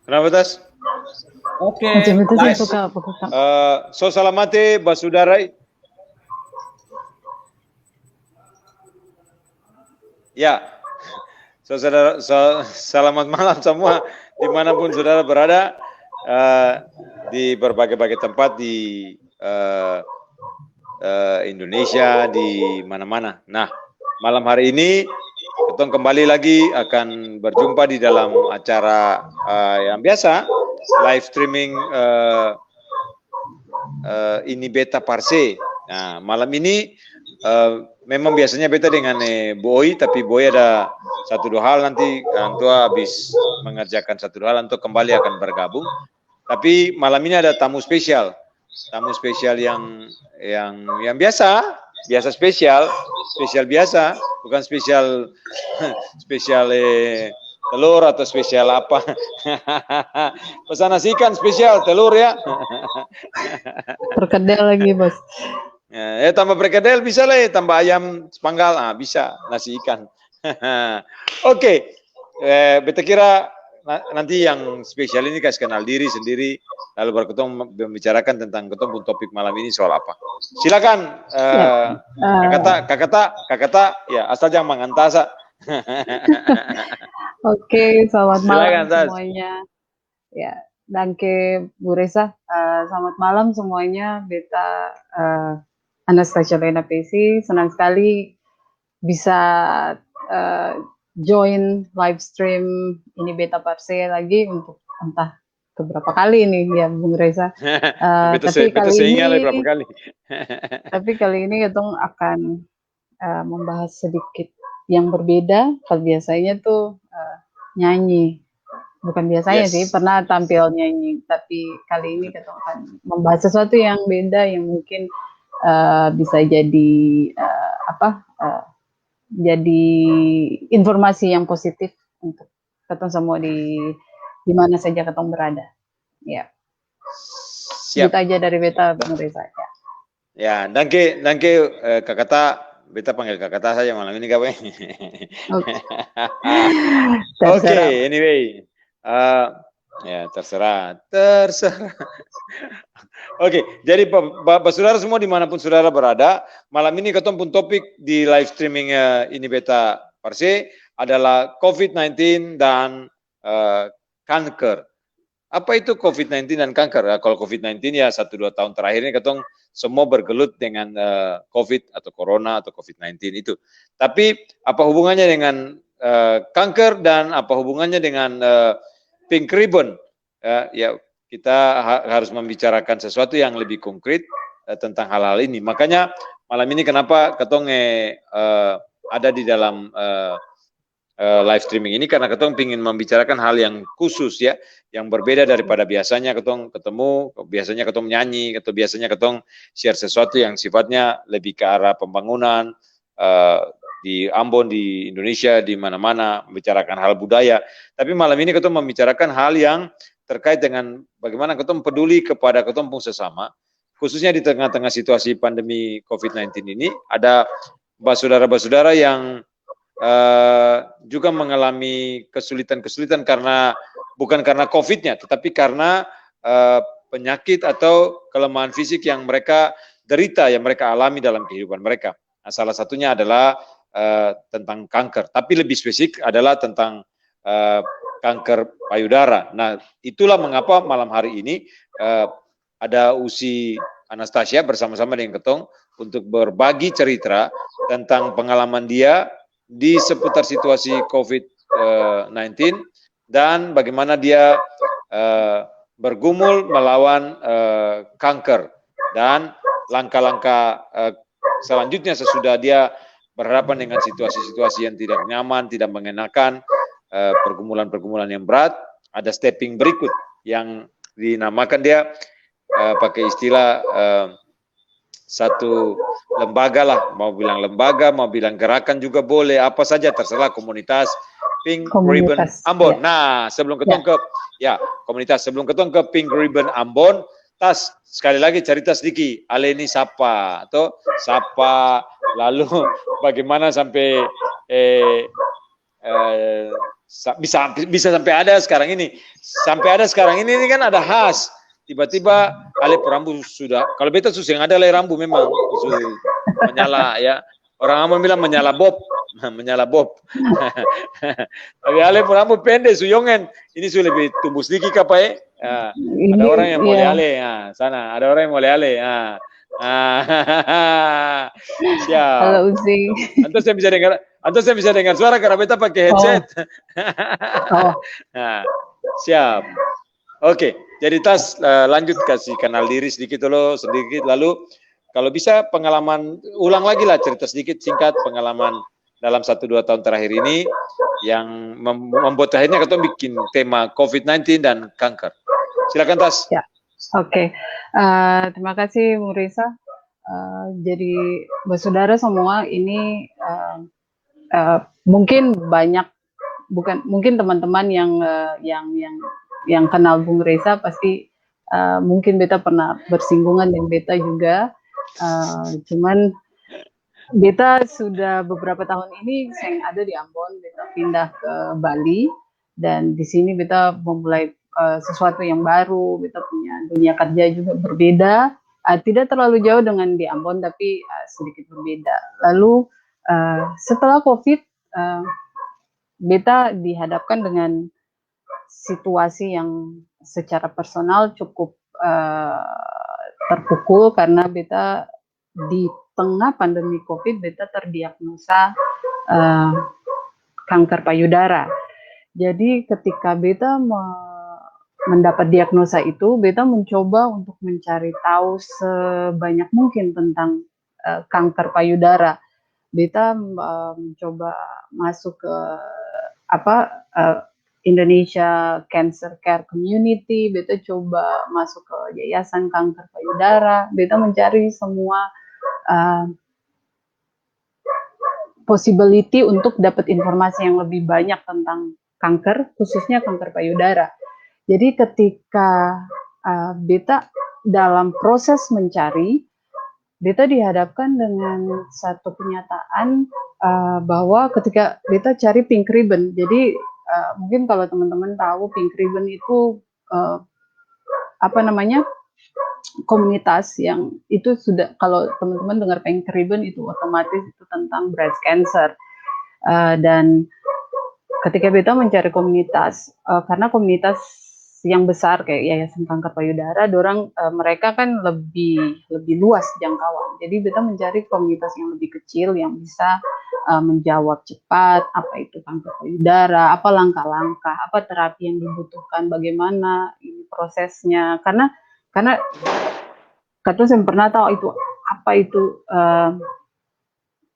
Kenapa tas? Oke, nice. So salamate basudarai. Ya, selamat malam semua dimanapun saudara berada di berbagai-bagai tempat di Indonesia, di mana-mana. Nah, malam hari ini kita kembali lagi akan berjumpa di dalam acara yang biasa, live streaming ini beta parse. Nah, malam ini memang biasanya beta dengan Boy, tapi Boy ada satu dua hal nanti Antua habis mengerjakan satu dua hal untuk kembali akan bergabung. Tapi malam ini ada tamu spesial yang biasa spesial biasa, bukan spesial telur atau spesial apa. Pesan nasi ikan spesial telur ya. Perkedel lagi bos. Ya, tambah perkedel bisa lah, tambah ayam sepanggal, bisa nasi ikan. Oke, beta kira nanti yang spesial ini kasih kenal diri sendiri, lalu baru kita membicarakan tentang ketemu topik malam ini soal apa. Silakan, kakata, ya asal jangan mengantasa. Oke, selamat malam semuanya. Ya, danke Bu Reza. Selamat malam semuanya. Beta Anastasia Lena Pesi, senang sekali bisa join live stream ini beta parse lagi untuk entah beberapa kali nih ya Bung Reza. Tapi kali ini kita akan membahas sedikit yang berbeda. Kalau biasanya tuh nyanyi, bukan biasanya sih pernah tampil nyanyi, tapi kali ini kita akan membahas sesuatu yang beda yang mungkin bisa jadi jadi informasi yang positif untuk kita semua di mana saja kita berada. Ya. Siap. Itu aja dari beta Bung Reza. Ya, danke kakata. Beta panggil kakata saja malam ini kawan. Oke, anyway. Ya terserah. Oke, jadi Bapak saudara semua dimanapun saudara berada, malam ini ketemu pun topik di live streaming ini beta parse adalah COVID-19 dan kanker. Apa itu COVID-19 dan kanker? Kalau COVID-19 ya 1-2 tahun terakhir ini ketemu semua bergelut dengan COVID atau Corona atau COVID-19 itu. Tapi apa hubungannya dengan kanker dan apa hubungannya dengan pink ribbon? Ya kita harus membicarakan sesuatu yang lebih konkret tentang hal-hal ini. Makanya malam ini kenapa ketong ada di dalam live streaming ini, karena ketong ingin membicarakan hal yang khusus ya, yang berbeda daripada biasanya ketong ketemu, biasanya ketong nyanyi, atau biasanya ketong share sesuatu yang sifatnya lebih ke arah pembangunan di Ambon, di Indonesia, di mana-mana, membicarakan hal budaya. Tapi malam ini ketong membicarakan hal yang terkait dengan bagaimana ketong peduli kepada ketong pun sesama, khususnya di tengah-tengah situasi pandemi COVID-19 ini. Ada saudara-saudara yang juga mengalami kesulitan-kesulitan karena bukan karena COVID-nya, tetapi karena penyakit atau kelemahan fisik yang mereka derita, yang mereka alami dalam kehidupan mereka. Nah, salah satunya adalah tentang kanker, tapi lebih spesifik adalah tentang kanker payudara. Nah, itulah mengapa malam hari ini ada Usi Anastasia bersama-sama dengan ketong untuk berbagi cerita tentang pengalaman dia di seputar situasi COVID-19 dan bagaimana dia bergumul melawan kanker dan langkah-langkah selanjutnya sesudah dia berhadapan dengan situasi-situasi yang tidak nyaman, tidak mengenakan, pergumulan-pergumulan yang berat. Ada stepping berikut yang dinamakan dia pakai istilah satu lembaga lah, mau bilang lembaga, mau bilang gerakan juga boleh, apa saja terserah, komunitas Pink Ribbon Ambon. Ya. Nah, sebelum ketong komunitas, sebelum ketong ke Pink Ribbon Ambon, tas sekali lagi cerita sedikit, Ale ini siapa, atau siapa, lalu bagaimana sampai bisa sampai ada sekarang ini. Sampai ada sekarang ini kan ada khas. Tiba-tiba ale rambu sudah. Kalau beta susah yang ada le rambu memang menyala ya. Orang Ambon bilang menyala Bob, menyala Bob. Tapi ale rambu pendek suyongen. Ini sudah lebih tumbuh sedikit apa ya? Ada orang yang mau ale, sana. Ada orang yang mau ale. Siap. Halo Uzi. Antum saya bisa dengar suara karena beta pakai headset. Siap. Oke, jadi Tas lanjut kasih kenal diri sedikit lalu kalau bisa pengalaman ulang lagi lah cerita sedikit singkat pengalaman dalam 1-2 tahun terakhir ini yang membuat akhirnya kita bikin tema COVID-19 dan kanker. Silakan Tas. Ya. Oke. Terima kasih Bung Risa. Jadi saudara semua ini mungkin banyak mungkin teman-teman yang kenal Bung Reza pasti mungkin beta pernah bersinggungan dengan beta juga. Cuman beta sudah beberapa tahun ini saya ada di Ambon, beta pindah ke Bali dan di sini beta memulai sesuatu yang baru, beta punya dunia kerja juga berbeda, tidak terlalu jauh dengan di Ambon tapi sedikit berbeda. Lalu setelah COVID, beta dihadapkan dengan situasi yang secara personal cukup terpukul karena beta di tengah pandemi COVID beta terdiagnosa kanker payudara. Jadi ketika beta mendapat diagnosa itu, beta mencoba untuk mencari tahu sebanyak mungkin tentang kanker payudara. Beta mencoba masuk ke Indonesia Cancer Care Community, beta coba masuk ke Yayasan Kanker Payudara, beta mencari semua possibility untuk dapat informasi yang lebih banyak tentang kanker, khususnya kanker payudara. Jadi ketika beta dalam proses mencari, beta dihadapkan dengan satu kenyataan bahwa ketika beta cari pink ribbon, jadi mungkin kalau teman-teman tahu pink ribbon itu komunitas yang itu sudah, kalau teman-teman dengar pink ribbon itu otomatis itu tentang breast cancer, dan ketika beta mencari komunitas, karena komunitas yang besar kayak Yayasan Kanker Payudara, mereka kan lebih luas jangkauan. Jadi beta mencari komunitas yang lebih kecil yang bisa menjawab cepat apa itu kanker payudara, apa langkah-langkah, apa terapi yang dibutuhkan, bagaimana ini prosesnya. Karena saya pernah tahu itu apa itu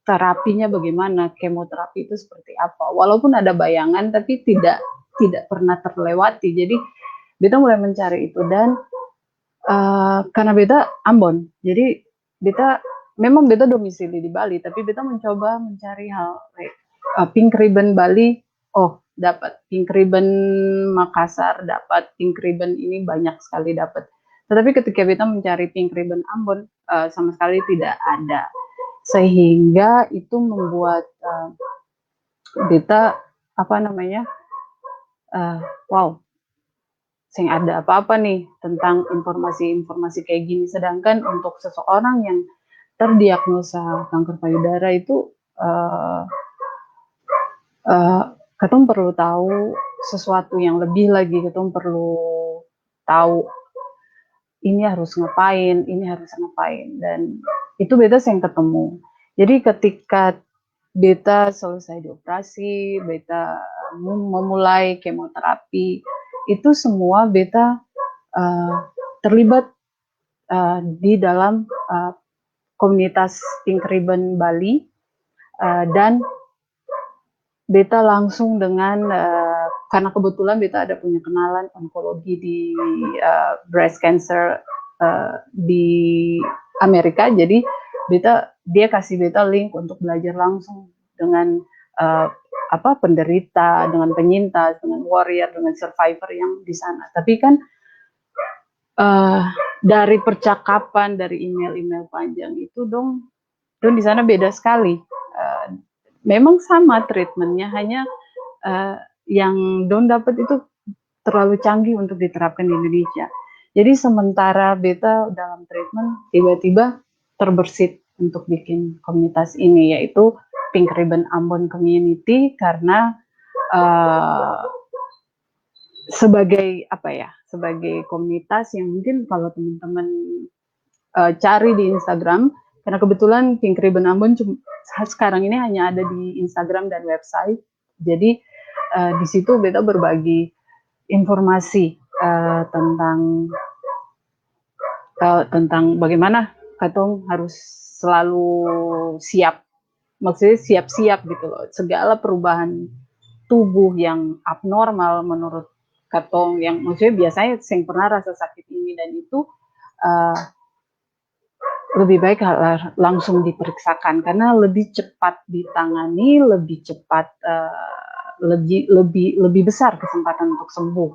terapinya bagaimana, kemoterapi itu seperti apa. Walaupun ada bayangan tapi tidak pernah terlewati. Jadi beta mulai mencari itu dan karena beta Ambon, jadi beta domisili di Bali, tapi beta mencoba mencari hal pink ribbon Bali, dapat pink ribbon Makassar, dapat pink ribbon ini banyak sekali dapat. Tetapi ketika beta mencari pink ribbon Ambon, sama sekali tidak ada, sehingga itu membuat beta wow, saya ada apa-apa nih tentang informasi kayak gini. Sedangkan untuk seseorang yang terdiagnosa kanker payudara itu ketemu perlu tahu sesuatu yang lebih lagi, ketemu perlu tahu ini harus ngapain, dan itu beta yang ketemu. Jadi ketika beta selesai dioperasi, beta memulai kemoterapi, itu semua beta terlibat di dalam komunitas Pink Ribbon Bali, dan beta langsung dengan karena kebetulan beta ada punya kenalan onkologi di breast cancer di Amerika, jadi dia kasih beta link untuk belajar langsung dengan penderita, dengan penyintas, dengan warrior, dengan survivor yang di sana. Tapi kan dari percakapan, dari email panjang itu dong di sana beda sekali. Memang sama treatmentnya, hanya yang dong dapat itu terlalu canggih untuk diterapkan di Indonesia. Jadi sementara beta dalam treatment, tiba-tiba terbersit untuk bikin komunitas ini, yaitu Pink Ribbon Ambon Community, karena sebagai sebagai komunitas yang mungkin kalau teman-teman cari di Instagram, karena kebetulan Pink Ribbon Ambon sekarang ini hanya ada di Instagram dan website. Jadi di situ beta berbagi informasi tentang bagaimana katong harus selalu siap, maksudnya siap-siap gitu loh, segala perubahan tubuh yang abnormal menurut katong, yang maksudnya biasanya yang pernah rasa sakit ini dan itu lebih baik langsung diperiksakan karena lebih cepat ditangani, lebih cepat, lebih besar kesempatan untuk sembuh.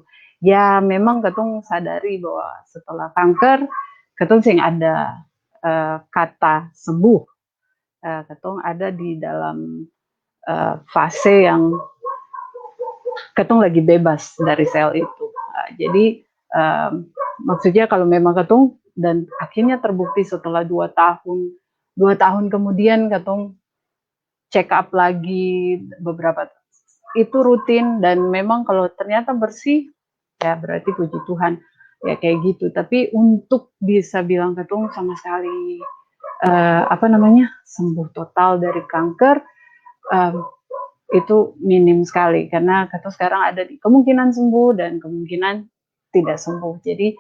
Ya memang katong sadari bahwa setelah kanker katong sing ada kata sembuh, katong ada di dalam fase yang katong lagi bebas dari sel itu. Jadi maksudnya kalau memang katong dan akhirnya terbukti setelah 2 tahun kemudian katong check up lagi beberapa, itu rutin, dan memang kalau ternyata bersih ya berarti puji Tuhan ya kayak gitu. Tapi untuk bisa bilang katong sama sekali sembuh total dari kanker, itu minim sekali, karena katong sekarang ada di kemungkinan sembuh dan kemungkinan tidak sembuh. Jadi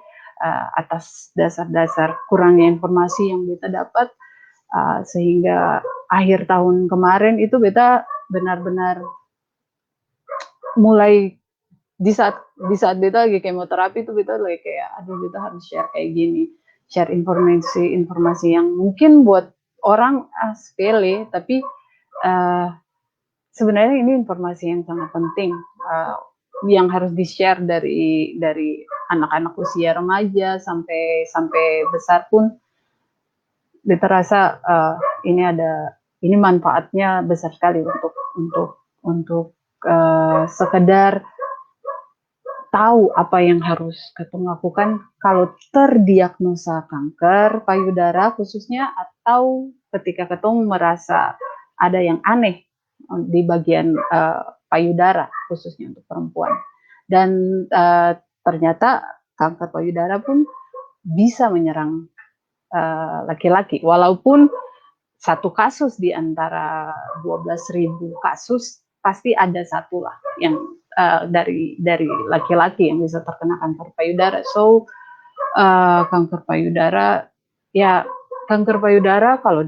atas dasar-dasar kurangnya informasi yang beta dapat, sehingga akhir tahun kemarin itu beta benar-benar mulai di saat beta lagi kemoterapi itu beta lagi kayak aduh, beta harus share kayak gini, share informasi yang mungkin buat orang sepele, tapi sebenarnya ini informasi yang sangat penting, yang harus di-share dari anak-anak usia remaja sampai besar pun. Beta rasa ini manfaatnya besar sekali untuk sekedar tahu apa yang harus kita lakukan kalau terdiagnosa kanker payudara khususnya, atau ketika ketong merasa ada yang aneh di bagian payudara khususnya untuk perempuan. Dan ternyata kanker payudara pun bisa menyerang laki-laki, walaupun satu kasus di antara 12.000 kasus pasti ada satu lah yang dari laki-laki yang bisa terkena kanker payudara. So kanker payudara kalau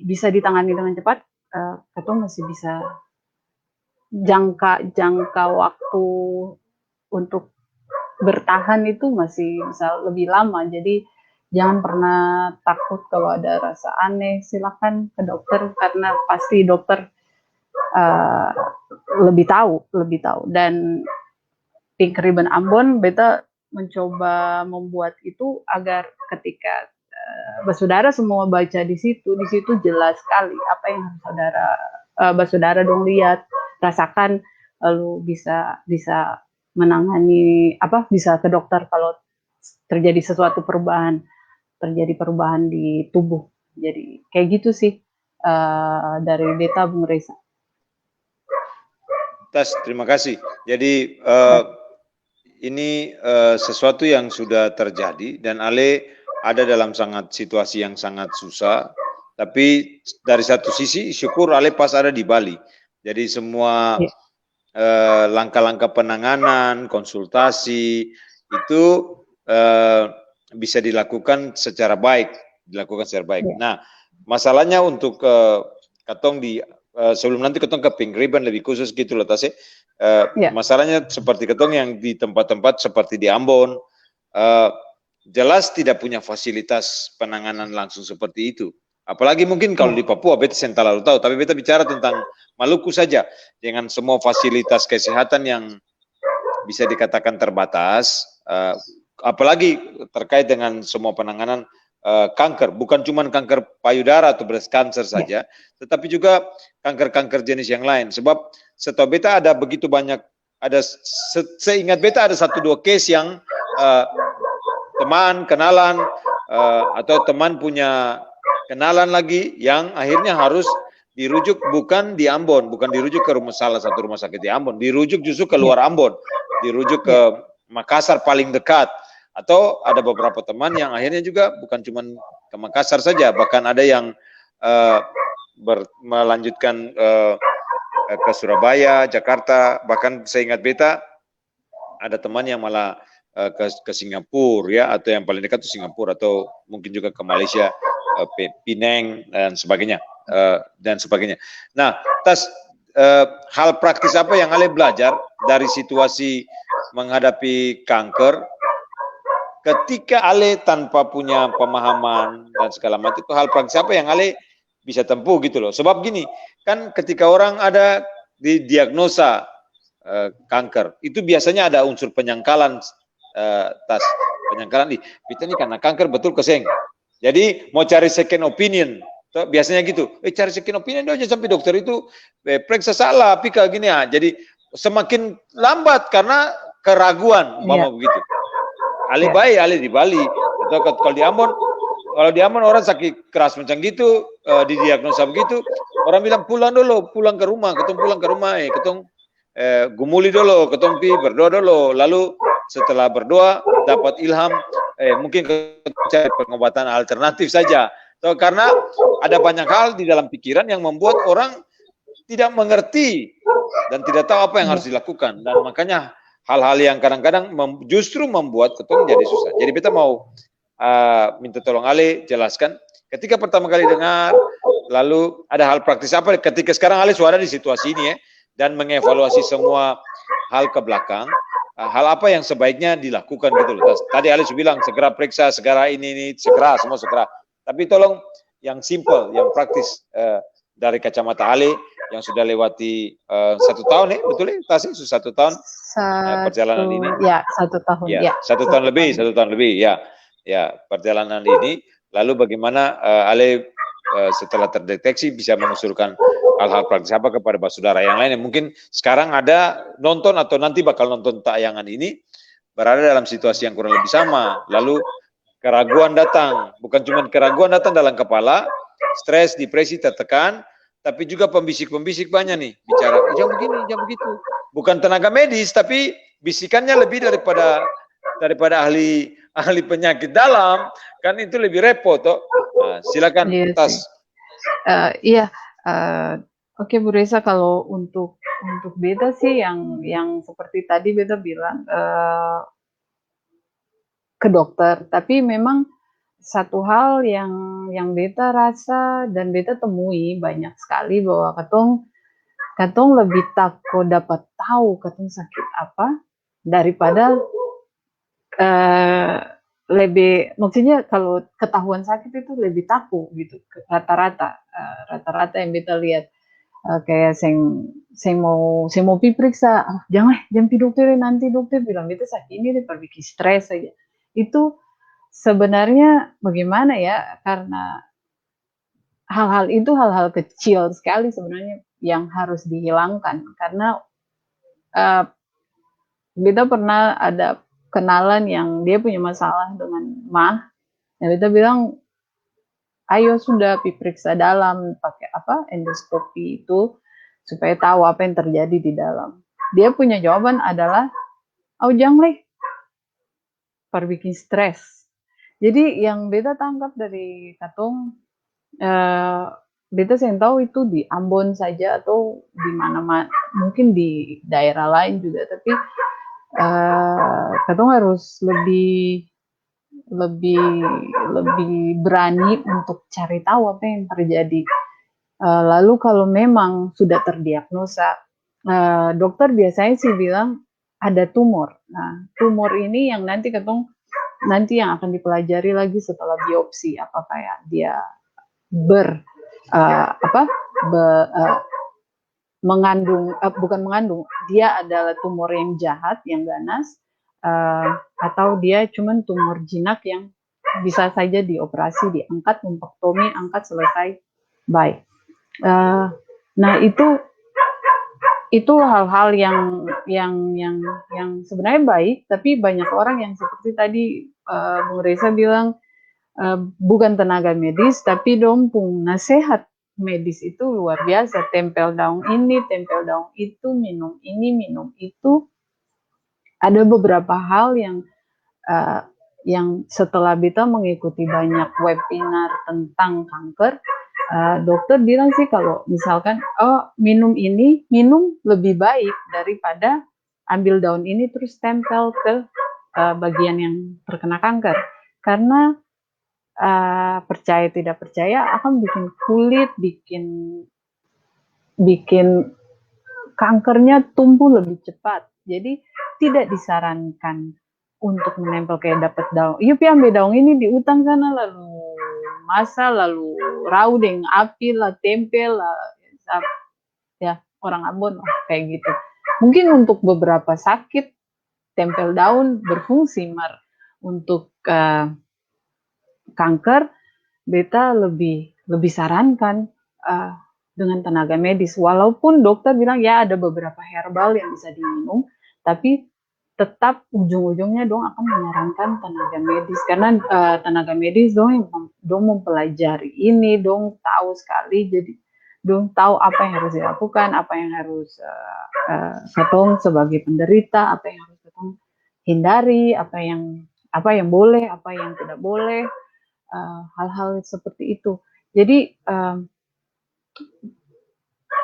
bisa ditangani dengan cepat, katong masih bisa jangka waktu untuk bertahan itu masih bisa lebih lama. Jadi jangan pernah takut kalau ada rasa aneh, silakan ke dokter karena pasti dokter lebih tahu. Dan Pink Ribbon Ambon beta mencoba membuat itu agar ketika basudara semua baca di situ jelas sekali apa yang basudara dong lihat, rasakan, lalu bisa menangani bisa ke dokter kalau terjadi sesuatu perubahan di tubuh. Jadi kayak gitu sih dari beta, Bung Reza. Terima kasih. Jadi ini sesuatu yang sudah terjadi dan Ale ada dalam situasi yang sangat susah. Tapi dari satu sisi syukur Ale pas ada di Bali. Jadi semua langkah-langkah penanganan, konsultasi itu bisa dilakukan secara baik. Nah, masalahnya untuk katong sebelum nanti ketong ke Pink Ribbon lebih khusus gitu loh Tase. Masalahnya seperti ketong yang di tempat-tempat seperti di Ambon, jelas tidak punya fasilitas penanganan langsung seperti itu. Apalagi mungkin kalau di Papua, beta yang terlalu tahu, tapi beta bicara tentang Maluku saja, dengan semua fasilitas kesehatan yang bisa dikatakan terbatas, apalagi terkait dengan semua penanganan kanker, bukan cuma kanker payudara atau breast cancer saja, tetapi juga kanker-kanker jenis yang lain. Sebab setahu beta ada begitu banyak ada seingat beta ada 1-2 case yang teman kenalan atau teman punya kenalan lagi yang akhirnya harus dirujuk bukan di Ambon, bukan dirujuk ke salah satu rumah sakit di Ambon, dirujuk justru ke luar Ambon, dirujuk ke Makassar paling dekat. Atau ada beberapa teman yang akhirnya juga bukan cuma ke Makassar saja, bahkan ada yang melanjutkan ke Surabaya, Jakarta, bahkan saya ingat beta ada teman yang malah ke Singapura ya, atau yang paling dekat itu Singapura, atau mungkin juga ke Malaysia, Penang dan sebagainya. Nah, hal praktis apa yang Ale belajar dari situasi menghadapi kanker ketika Ale tanpa punya pemahaman dan segala macam, itu hal praktis apa yang Ale bisa tempuh gitu loh. Sebab gini, kan ketika orang ada didiagnosa kanker, itu biasanya ada unsur penyangkalan, penyangkalan kita nih karena kanker betul keseng. Jadi mau cari second opinion, biasanya gitu. Cari second opinion aja sampai dokter itu periksa salah, pika gini ya. Jadi semakin lambat karena keraguan, mama begitu. Ali baik, Ali di Bali. Atau kalau di Ambon orang sakit keras macam gitu, didiagnosa begitu, orang bilang pulang ke rumah, ketong gumuli dulu, ketong berdoa dulu, lalu setelah berdoa dapat ilham, mungkin cari pengobatan alternatif saja. So, karena ada banyak hal di dalam pikiran yang membuat orang tidak mengerti dan tidak tahu apa yang harus dilakukan, dan makanya hal-hal yang kadang-kadang justru membuat ketong jadi susah. Jadi kita mau minta tolong Ale jelaskan ketika pertama kali dengar, lalu ada hal praktis apa ketika sekarang Ale sudah di situasi ini ya, dan mengevaluasi semua hal ke belakang, hal apa yang sebaiknya dilakukan gitu loh. Tadi Ale sudah bilang segera periksa, segera ini segera, semua segera. Tapi tolong yang simple, yang praktis dari kacamata Ale yang sudah lewati 1 tahun ya, betul ya? Tasih sudah 1 tahun perjalanan ini. Ya, 1 tahun. Ya, 1 tahun lebih, 1 tahun lebih ya. Ya, perjalanan ini. Lalu bagaimana Ale setelah terdeteksi bisa mengusulkan hal-hal praktis apa kepada saudara yang lain yang mungkin sekarang ada nonton atau nanti bakal nonton tayangan ini, berada dalam situasi yang kurang lebih sama. Lalu keraguan datang, bukan cuma keraguan datang dalam kepala, stres, depresi, tertekan, tapi juga pembisik-pembisik banyak nih bicara, jangan begini, jangan begitu. Bukan tenaga medis, tapi bisikannya lebih daripada ahli penyakit dalam, kan itu lebih repot toh. Nah, silakan Tas. Oke Bu Reza, kalau untuk beta sih yang seperti tadi beta bilang ke dokter, tapi memang satu hal yang beta rasa dan beta temui banyak sekali bahwa katong lebih takut dapat tahu katong sakit apa daripada lebih, maksudnya kalau ketahuan sakit itu lebih takut gitu rata-rata yang beta lihat. Kayak saya mau periksa, jangan pi dokter, nanti dokter bilang beta sakit ini deh, bikin stres saja. Itu sebenarnya bagaimana ya, karena hal-hal itu hal-hal kecil sekali sebenarnya yang harus dihilangkan. Karena beta pernah ada kenalan yang dia punya masalah dengan mah, dan beta bilang ayo sudah periksa dalam pakai endoskopi itu supaya tahu apa yang terjadi di dalam. Dia punya jawaban adalah jangan bikin stres. Jadi yang beta tangkap dari katong, beta yang tahu itu di Ambon saja atau di mana-mana, mungkin di daerah lain juga, tapi katong harus lebih berani untuk cari tahu apa yang terjadi. Lalu kalau memang sudah terdiagnosa, dokter biasanya sih bilang ada tumor. Nah, tumor ini yang nanti yang akan dipelajari lagi setelah biopsi, apakah ya dia bukan mengandung, dia adalah tumor yang jahat, yang ganas, atau dia cuman tumor jinak yang bisa saja dioperasi, diangkat, lumpektomi, angkat, selesai, baik. Nah itu itu hal-hal yang sebenarnya baik, tapi banyak orang yang seperti tadi Bung Reza bilang bukan tenaga medis, tapi dong pun nasihat medis itu luar biasa. Tempel daun ini, tempel daun itu, minum ini, minum itu. Ada beberapa hal yang setelah Beta mengikuti banyak webinar tentang kanker, dokter bilang sih kalau misalkan minum ini, minum lebih baik daripada ambil daun ini terus tempel ke bagian yang terkena kanker, karena percaya tidak percaya akan bikin kulit, bikin kankernya tumbuh lebih cepat. Jadi tidak disarankan untuk menempel kayak dapat daun. Iya, ambil daun ini di utang sana lalu masak, lalu rau dengan api lah, tempel lah, ya orang Ambon kayak gitu. Mungkin untuk beberapa sakit tempel daun berfungsi, mar untuk kanker Beta lebih sarankan dengan tenaga medis. Walaupun dokter bilang ya ada beberapa herbal yang bisa diminum, tapi tetap ujung-ujungnya dong akan menyarankan tenaga medis, karena tenaga medis dong mempelajari ini, dong tahu sekali, jadi dong tahu apa yang harus dilakukan, apa yang harus ketong sebagai penderita, apa yang harus ketong hindari, apa yang boleh, apa yang tidak boleh, hal-hal seperti itu. Jadi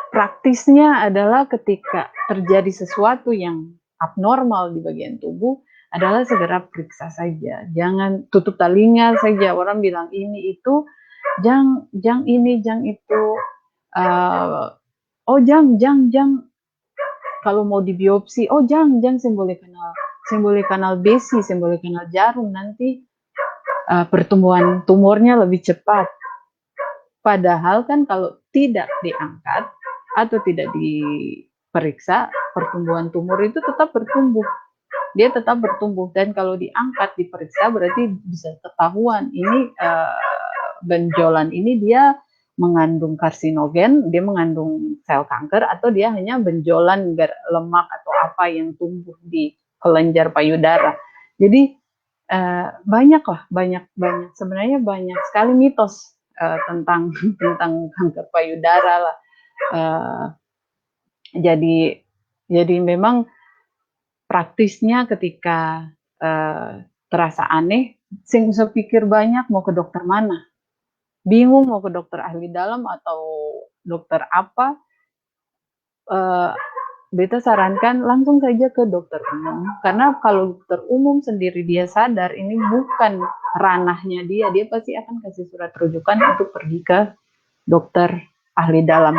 praktisnya adalah ketika terjadi sesuatu yang abnormal di bagian tubuh adalah segera periksa saja. Jangan tutup telinga saja. Orang bilang ini itu, jang ini, jang itu. Jang. Kalau mau dibiopsi, jang boleh kenal besi, boleh kenal jarum, nanti pertumbuhan tumornya lebih cepat. Padahal kan kalau tidak diangkat atau tidak diperiksa, pertumbuhan tumor itu tetap bertumbuh. Dia tetap bertumbuh, dan kalau diangkat, diperiksa, berarti bisa ketahuan ini benjolan ini dia mengandung karsinogen, dia mengandung sel kanker, atau dia hanya benjolan lemak atau apa yang tumbuh di kelenjar payudara. Jadi banyak sebenarnya banyak sekali mitos tentang kanker payudara lah. Jadi memang praktisnya ketika terasa aneh, sing usah pikir banyak mau ke dokter mana, bingung mau ke dokter ahli dalam atau dokter apa, Beta sarankan langsung saja ke dokter umum, karena kalau dokter umum sendiri dia sadar ini bukan ranahnya dia pasti akan kasih surat rujukan untuk pergi ke dokter ahli dalam.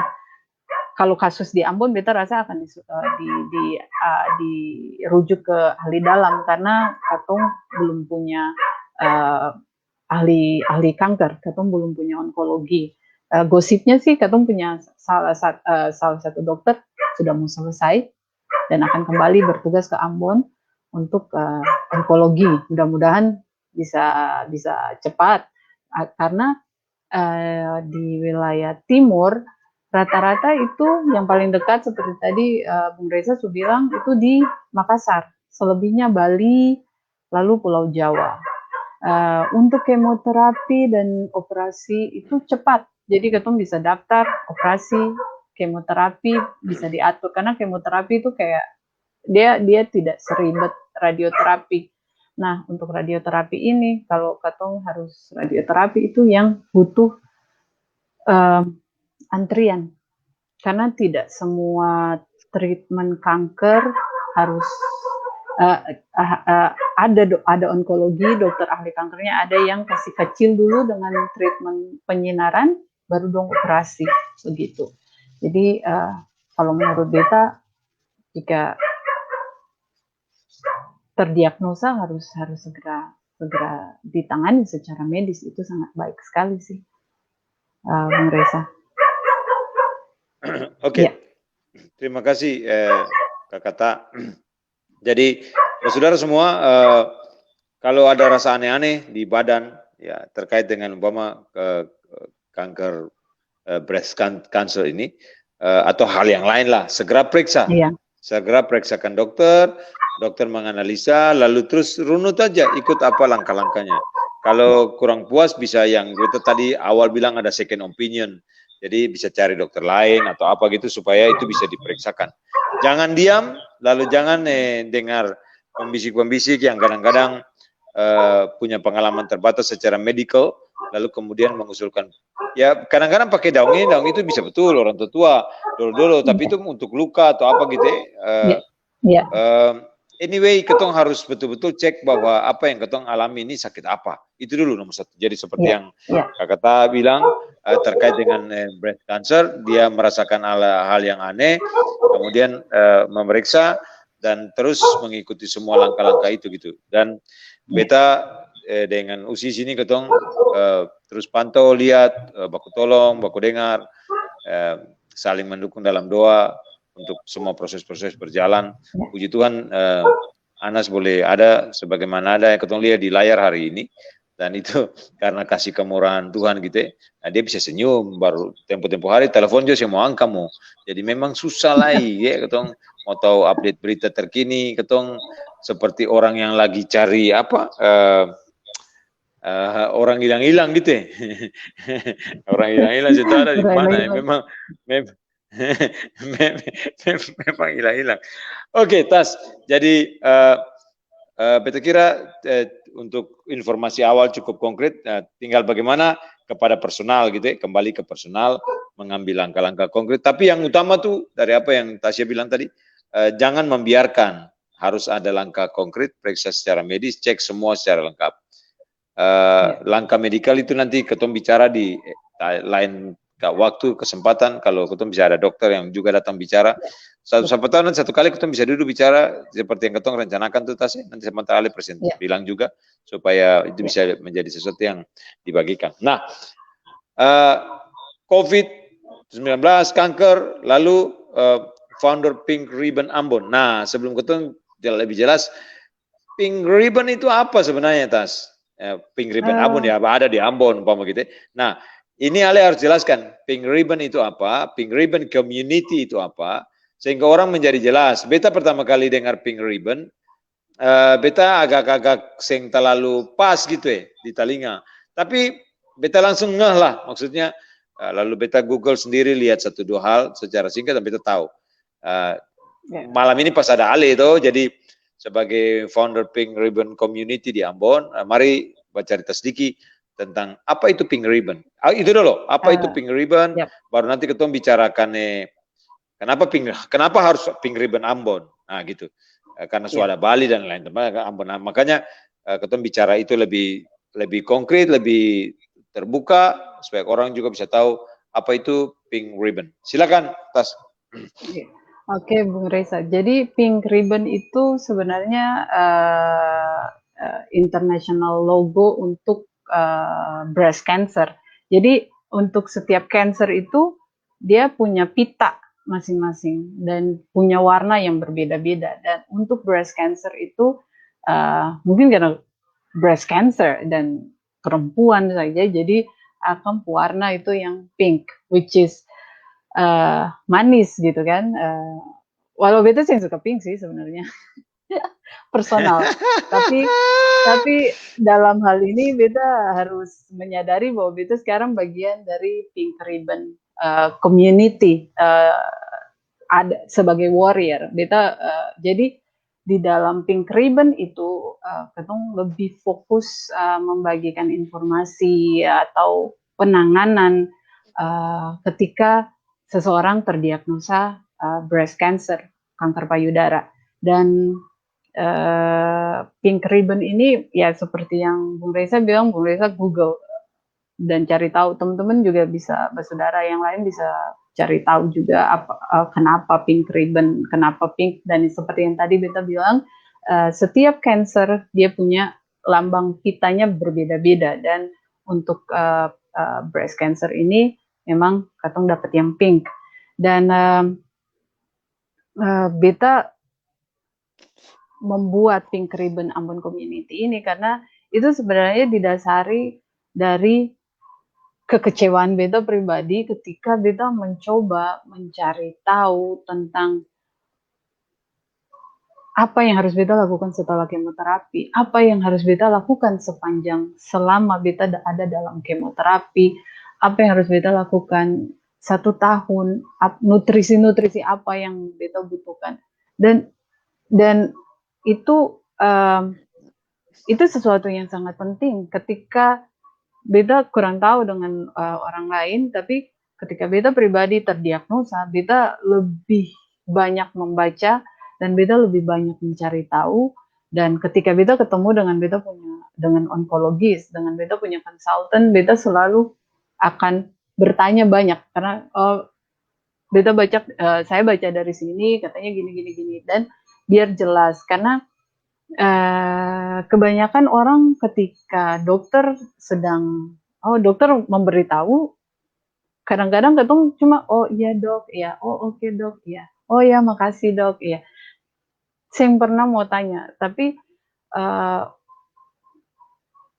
Kalau kasus di Ambon, Beta rasa akan dirujuk ke ahli dalam, karena katong belum punya ahli kanker, katong belum punya onkologi. Gosipnya sih katong punya salah satu dokter sudah mau selesai dan akan kembali bertugas ke Ambon untuk onkologi. Mudah-mudahan bisa cepat, karena di wilayah timur rata-rata itu yang paling dekat seperti tadi Bung Reza sudah bilang itu di Makassar, selebihnya Bali, lalu Pulau Jawa. Untuk kemoterapi dan operasi itu cepat, jadi ketemu bisa daftar operasi kemoterapi, bisa diatur, karena kemoterapi itu kayak dia tidak seribet radioterapi. Nah, untuk radioterapi ini, kalau katong harus radioterapi itu yang butuh antrian, karena tidak semua treatment kanker harus ada onkologi, dokter ahli kankernya ada yang kasih kecil dulu dengan treatment penyinaran, baru dong operasi begitu. Jadi kalau menurut Beta, jika terdiagnosa harus segera ditangani secara medis, itu sangat baik sekali sih, Bung Reza. Oke, ya. Terima kasih Kak Kata. Jadi saudara semua, kalau ada rasa aneh-aneh di badan ya terkait dengan umpama kanker breast cancer ini, atau hal yang lain lah, segera periksa. Iya. Segera periksakan dokter, dokter menganalisa, lalu terus runut aja, ikut apa langkah-langkahnya. Kalau kurang puas bisa yang kita tadi awal bilang ada second opinion, jadi bisa cari dokter lain atau apa gitu supaya itu bisa diperiksakan. Jangan diam, lalu jangan dengar pembisik-pembisik yang kadang-kadang punya pengalaman terbatas secara medical, lalu kemudian mengusulkan. Ya kadang-kadang pakai daun itu bisa betul orang tua dulu, tapi itu untuk luka atau apa gitu ya. Anyway, ketong harus betul-betul cek bahwa apa yang ketong alami ini sakit apa. Itu dulu nomor satu. Jadi seperti yang Kak Kata bilang terkait dengan breast cancer, dia merasakan hal yang aneh, kemudian memeriksa dan terus mengikuti semua langkah-langkah itu gitu. Dan beta dengan usi sini ketong terus pantau, lihat, baku tolong, baku dengar, saling mendukung dalam doa untuk semua proses-proses berjalan. Puji Tuhan, Anas boleh ada sebagaimana ada yang ketong lihat di layar hari ini, dan itu karena kasih kemurahan Tuhan gitu ya. Nah, dia bisa senyum, baru tempo-tempo hari telepon juga saya mau angkamu. Jadi memang susah lah ya, ketong mau tahu update berita terkini, ketong seperti orang yang lagi cari apa, orang hilang-hilang gitu ya. Orang hilang-hilang sudah ada di mana ya, memang memang hilang-hilang. Oke, Tas. Jadi beta kira untuk informasi awal cukup konkret, tinggal bagaimana kepada personal gitu ya, kembali ke personal mengambil langkah-langkah konkret. Tapi yang utama tuh dari apa yang Tasya bilang tadi, jangan membiarkan, harus ada langkah konkret, periksa secara medis, cek semua secara lengkap. Langkah medikal itu nanti ketemu bicara di lain waktu, kesempatan, kalau ketemu bisa ada dokter yang juga datang bicara. Satu tahun nanti satu kali ketemu bisa duduk bicara seperti yang ketemu rencanakan tuh Tas, nanti sementara Ali presiden bilang juga supaya itu bisa menjadi sesuatu yang dibagikan. Nah, COVID-19, kanker, lalu founder Pink Ribbon Ambon. Nah, sebelum ketemu lebih jelas, Pink Ribbon itu apa sebenarnya, Tas? Pink Ribbon Ambon ya, ada di Ambon umpama gitu. Nah, ini Ale harus jelaskan Pink Ribbon itu apa, Pink Ribbon Community itu apa, sehingga orang menjadi jelas. Beta pertama kali dengar Pink Ribbon, beta agak-agak seng terlalu pas gitu ya di telinga. Tapi beta langsung ngeh lah, maksudnya lalu beta Google sendiri, lihat satu dua hal secara singkat dan beta tahu. Malam ini pas ada Ale itu, jadi sebagai founder Pink Ribbon Community di Ambon, mari baca cerita sedikit tentang apa itu Pink Ribbon. Itu dulu, apa itu Pink Ribbon, baru nanti kita bicarakan kenapa harus Pink Ribbon Ambon, nah gitu, karena suara Bali dan lain-lain Ambon. Nah, makanya kita bicara itu lebih konkret, lebih terbuka supaya orang juga bisa tahu apa itu Pink Ribbon. Silakan, Tas. Oke, Bung Reza. Jadi Pink Ribbon itu sebenarnya international logo untuk breast cancer. Jadi untuk setiap cancer itu dia punya pita masing-masing dan punya warna yang berbeda-beda. Dan untuk breast cancer itu mungkin karena breast cancer dan perempuan saja, jadi akan warna itu yang pink, which is manis gitu kan. Walau beta sih suka pink sih sebenarnya. Personal. Tapi dalam hal ini beta harus menyadari bahwa beta sekarang bagian dari Pink Ribbon community, ada sebagai warrior. Beta jadi di dalam Pink Ribbon itu ketong lebih fokus membagikan informasi atau penanganan ketika seseorang terdiagnosa breast cancer, kanker payudara. Dan Pink Ribbon ini ya seperti yang Bung Reza bilang, Bung Reza Google dan cari tahu. Teman-teman juga bisa, bersaudara yang lain bisa cari tahu juga kenapa Pink Ribbon, kenapa pink. Dan seperti yang tadi Beta bilang, setiap cancer dia punya lambang pitanya berbeda-beda. Dan untuk breast cancer ini memang katong dapat yang pink. Dan Beta membuat Pink Ribbon Ambon Community ini karena itu sebenarnya didasari dari kekecewaan beta pribadi ketika beta mencoba mencari tahu tentang apa yang harus beta lakukan setelah kemoterapi, apa yang harus beta lakukan selama beta ada dalam kemoterapi, apa yang harus beta lakukan 1 tahun, nutrisi-nutrisi apa yang beta butuhkan, dan itu sesuatu yang sangat penting ketika beta kurang tahu dengan orang lain, tapi ketika beta pribadi terdiagnosa, beta lebih banyak membaca dan beta lebih banyak mencari tahu. Dan ketika beta ketemu dengan onkologis, dengan beta punya konsultan, beta selalu akan bertanya banyak karena saya baca dari sini katanya gini gini gini, dan biar jelas karena kebanyakan orang ketika dokter memberitahu, kadang-kadang ketemu cuma oh iya dok, ya oh oke dok, ya oh ya makasih dok, ya. Saya yang pernah mau tanya, tapi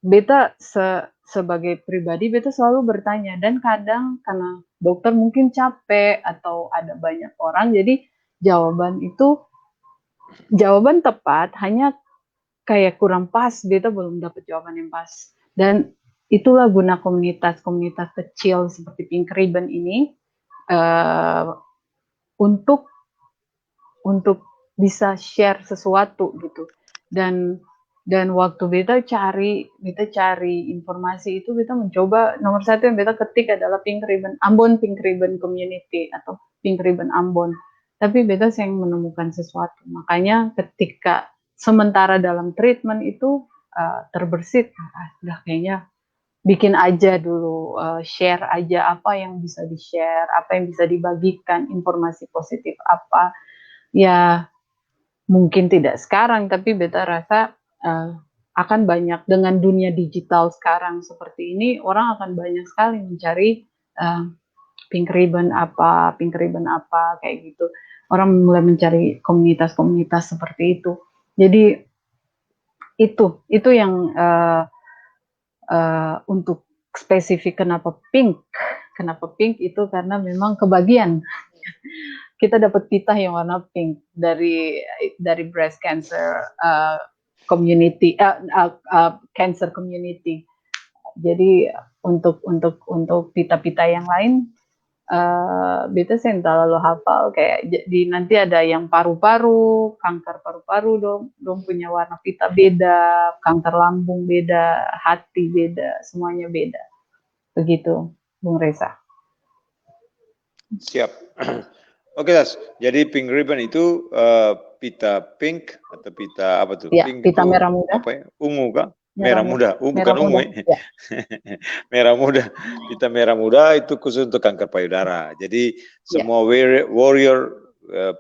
beta sebagai pribadi beta selalu bertanya, dan kadang karena dokter mungkin capek atau ada banyak orang, jadi jawaban tepat hanya kayak kurang pas, beta belum dapat jawaban yang pas. Dan itulah guna komunitas-komunitas kecil seperti Pink Ribbon ini untuk bisa share sesuatu gitu. Dan waktu beta cari informasi itu, beta mencoba nomor 1 yang beta ketik adalah Pink Ribbon Ambon, Pink Ribbon Community atau Pink Ribbon Ambon. Tapi beta sering menemukan sesuatu. Makanya ketika sementara dalam treatment itu terbersit, udah kayaknya bikin aja dulu, share aja apa yang bisa di-share, apa yang bisa dibagikan, informasi positif apa. Ya mungkin tidak sekarang, tapi beta rasa akan banyak dengan dunia digital sekarang seperti ini, orang akan banyak sekali mencari Pink Ribbon apa kayak gitu. Orang mulai mencari komunitas-komunitas seperti itu. Jadi itu yang untuk spesifik kenapa pink itu karena memang kebagian kita dapat pita yang warna pink dari breast cancer community, cancer community. Jadi untuk pita-pita yang lain beta saya terlalu hafal, kayak jadi nanti ada yang paru-paru, kanker paru-paru dong punya warna pita beda, kanker lambung beda, hati beda, semuanya beda. Begitu, Bung Reza. Siap. Oke, Das. Jadi Pink Ribbon itu pita pink atau pita apa tuh? Ya, pink pita itu merah muda. apa ya? Ungu kan? Merah muda. Bukan ungu ya. Merah muda. Pita merah muda itu khusus untuk kanker payudara. Jadi semua warrior,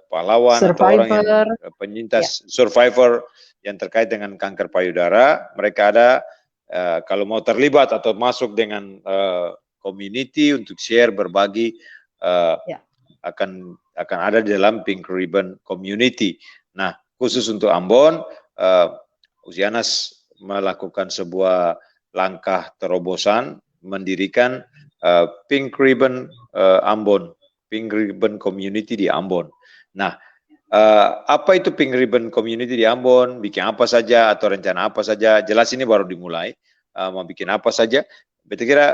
pahlawan survivor, atau orang yang penyintas survivor yang terkait dengan kanker payudara, mereka ada kalau mau terlibat atau masuk dengan community untuk share, berbagi, akan ada di dalam Pink Ribbon Community. Nah, khusus untuk Ambon, Usianas melakukan sebuah langkah terobosan, mendirikan Pink Ribbon Ambon, Pink Ribbon Community di Ambon. Nah, apa itu Pink Ribbon Community di Ambon? Bikin apa saja atau rencana apa saja? Jelas ini baru dimulai, mau bikin apa saja. Beta kira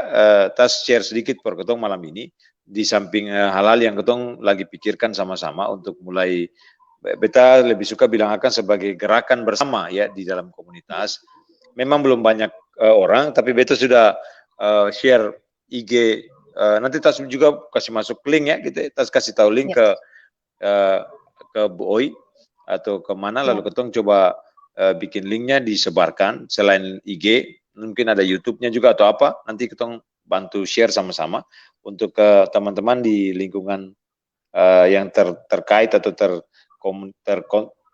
tas share sedikit per ketong malam ini, di samping hal-hal yang ketong lagi pikirkan sama-sama untuk mulai, beta lebih suka bilang akan sebagai gerakan bersama ya di dalam komunitas. Memang belum banyak orang, tapi beta sudah share IG, nanti tas juga kasih masuk link ya, gitu. Tas kasih tahu link ke Bu Oi atau kemana, lalu ketong coba bikin linknya disebarkan. Selain IG, mungkin ada YouTube-nya juga atau apa, nanti ketong bantu share sama-sama untuk teman-teman di lingkungan yang terkait atau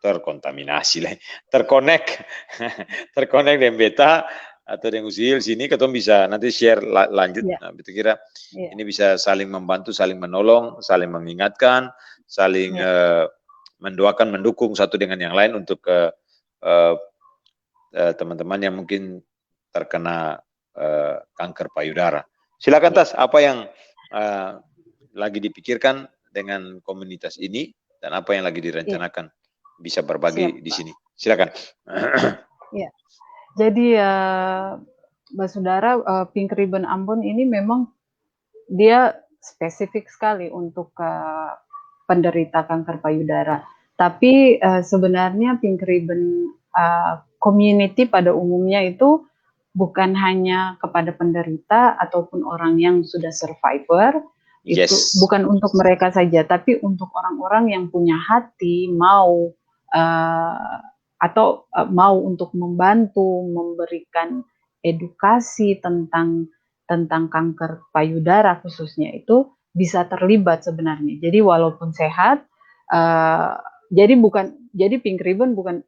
terkontaminasi lah, terkonek dengan beta atau dengan Usil sini, ketong bisa nanti share lanjut. Nah, beta kira ini bisa saling membantu, saling menolong, saling mengingatkan, saling mendoakan, mendukung satu dengan yang lain untuk teman-teman yang mungkin terkena kanker payudara. Silakan Tas, apa yang lagi dipikirkan dengan komunitas ini dan apa yang lagi direncanakan bisa berbagi di sini. Silakan. Ya, jadi Mbak Saudara, Pink Ribbon Ambon ini memang dia spesifik sekali untuk penderita kanker payudara. Tapi sebenarnya Pink Ribbon community pada umumnya itu bukan hanya kepada penderita ataupun orang yang sudah survivor, itu bukan untuk mereka saja, tapi untuk orang-orang yang punya hati mau mau untuk membantu memberikan edukasi tentang kanker payudara khususnya itu bisa terlibat sebenarnya. Jadi walaupun sehat, jadi Pink Ribbon bukan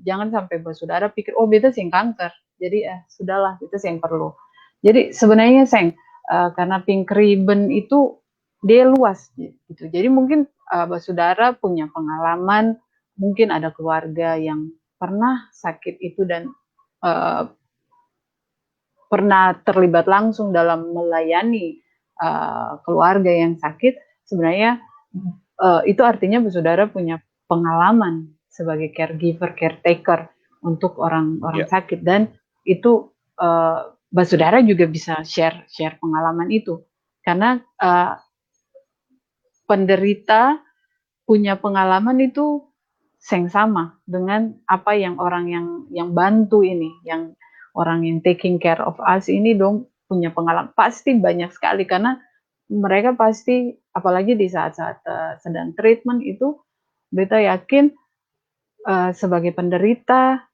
jangan sampai saudara pikir beta sing kanker, jadi sudahlah itu yang perlu. Jadi sebenarnya karena Pink Ribbon itu dia luas gitu. Jadi mungkin saudara punya pengalaman, mungkin ada keluarga yang pernah sakit itu dan pernah terlibat langsung dalam melayani keluarga yang sakit. Sebenarnya itu artinya saudara punya pengalaman sebagai caregiver, caretaker untuk orang-orang sakit, dan itu saudara juga bisa share pengalaman itu karena penderita punya pengalaman itu sama dengan apa yang orang yang bantu ini, yang orang yang taking care of us ini dong punya pengalaman pasti banyak sekali, karena mereka pasti apalagi di saat-saat sedang treatment itu beta yakin sebagai penderita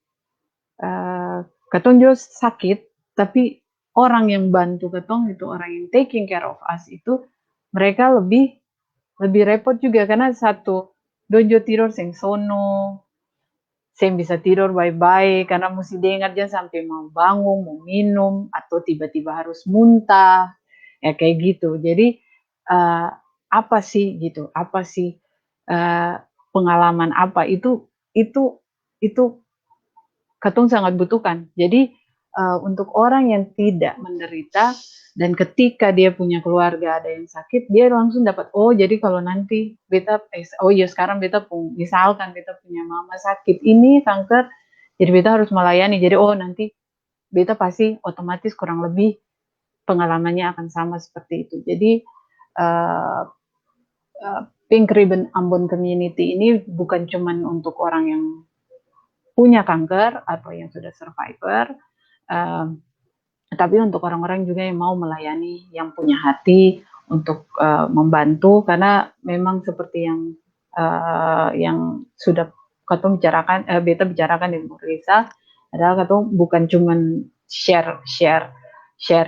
ketong juga sakit, tapi orang yang bantu ketong itu, orang yang taking care of us itu, mereka lebih repot juga karena satu dojo tidur sing sono, saya bisa tidur bye-bye karena mesti dengar aja sampai mau bangun, mau minum, atau tiba-tiba harus muntah, ya kayak gitu. Jadi apa sih gitu? Apa sih pengalaman apa itu Katong sangat butuhkan. Jadi untuk orang yang tidak menderita dan ketika dia punya keluarga ada yang sakit, dia langsung dapat jadi kalau nanti beta sekarang beta misalkan beta punya mama sakit ini kanker, jadi beta harus melayani. Jadi nanti beta pasti otomatis kurang lebih pengalamannya akan sama seperti itu. Jadi Pink Ribbon Ambon Community ini bukan cuman untuk orang yang punya kanker atau yang sudah survivor, tapi untuk orang-orang juga yang mau melayani, yang punya hati untuk membantu, karena memang seperti yang sudah Katong bicarakan, beta bicarakan di Murisa, adalah Katong bukan cuman share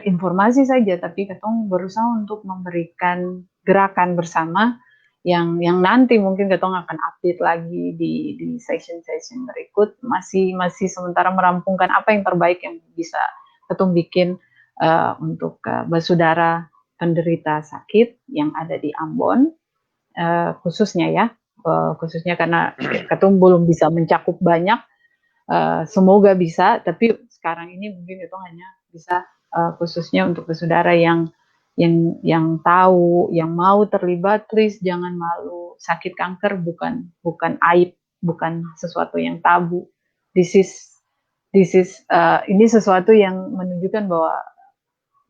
informasi saja, tapi Katong berusaha untuk memberikan gerakan bersama yang nanti mungkin Katong akan update lagi di session berikut, masih sementara merampungkan apa yang terbaik yang bisa Katong bikin untuk saudara penderita sakit yang ada di Ambon, khususnya khususnya karena Katong belum bisa mencakup banyak, semoga bisa, tapi sekarang ini mungkin Katong hanya bisa khususnya untuk saudara yang tahu, yang mau terlibat, please jangan malu. Sakit kanker bukan aib, bukan sesuatu yang tabu. This is ini sesuatu yang menunjukkan bahwa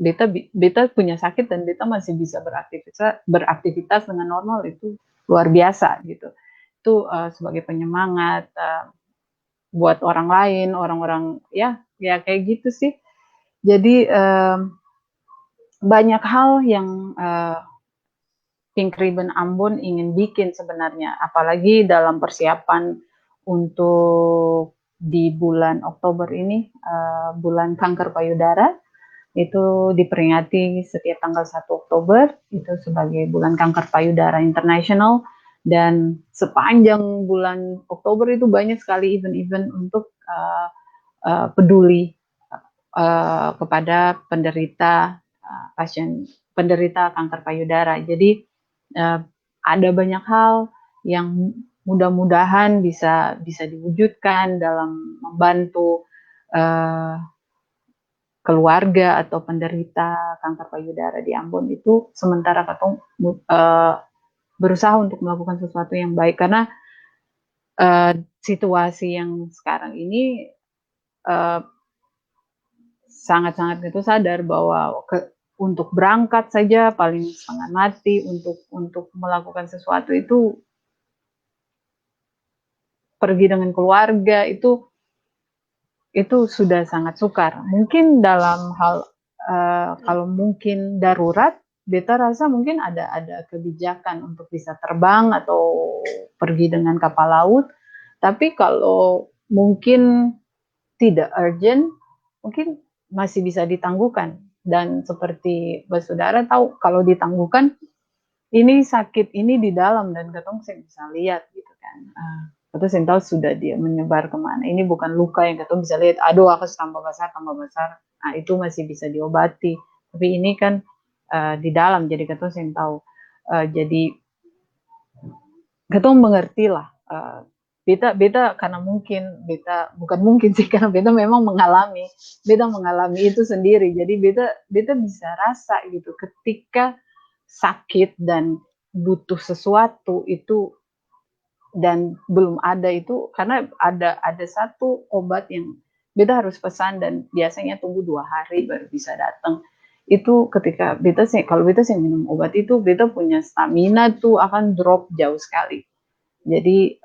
beta punya sakit dan beta masih bisa beraktivitas dengan normal, itu luar biasa gitu. Itu sebagai penyemangat buat orang lain, orang-orang ya kayak gitu sih. Jadi banyak hal yang Pink Ribbon Ambon ingin bikin sebenarnya, apalagi dalam persiapan untuk di bulan Oktober ini, bulan kanker payudara, itu diperingati setiap tanggal 1 Oktober itu sebagai bulan kanker payudara internasional, dan sepanjang bulan Oktober itu banyak sekali event-event untuk peduli kepada penderita kanker payudara. Jadi ada banyak hal yang mudah-mudahan bisa diwujudkan dalam membantu keluarga atau penderita kanker payudara di Ambon itu, sementara katong berusaha untuk melakukan sesuatu yang baik karena situasi yang sekarang ini sangat-sangat itu sadar bahwa untuk berangkat saja paling setengah mati, untuk melakukan sesuatu itu pergi dengan keluarga itu sudah sangat sukar. Mungkin dalam hal kalau mungkin darurat, beta rasa mungkin ada kebijakan untuk bisa terbang atau pergi dengan kapal laut. Tapi kalau mungkin tidak urgent, mungkin masih bisa ditangguhkan. Dan seperti Saudara tahu, kalau ditangguhkan, ini sakit ini di dalam dan katong saya bisa lihat gitu kan. Katong saya tahu sudah dia menyebar kemana. Ini bukan luka yang katong bisa lihat, aduh aku tambah besar. Nah itu masih bisa diobati. Tapi ini kan di dalam, jadi katong saya tahu. Jadi katong mengerti lah. Beta karena mungkin bukan mungkin sih, karena beta memang mengalami itu sendiri. Jadi beta bisa rasa gitu ketika sakit dan butuh sesuatu itu dan belum ada itu, karena ada satu obat yang beta harus pesan dan biasanya tunggu 2 hari baru bisa datang. Itu ketika kalau beta minum obat itu, beta punya stamina tuh akan drop jauh sekali. Jadi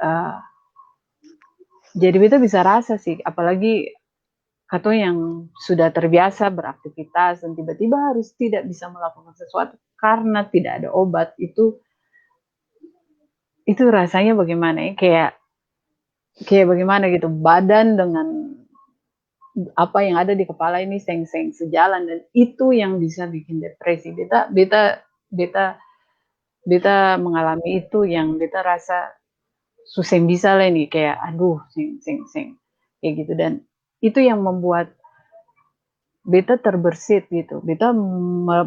beta bisa rasa sih, apalagi katong yang sudah terbiasa beraktivitas dan tiba-tiba harus tidak bisa melakukan sesuatu karena tidak ada obat, itu rasanya bagaimana ya, kayak bagaimana gitu, badan dengan apa yang ada di kepala ini seng-seng sejalan, dan itu yang bisa bikin depresi. Beta mengalami itu, yang beta rasa susah bisa lah ini, kayak aduh seng kayak gitu, dan itu yang membuat beta terbersit gitu. Beta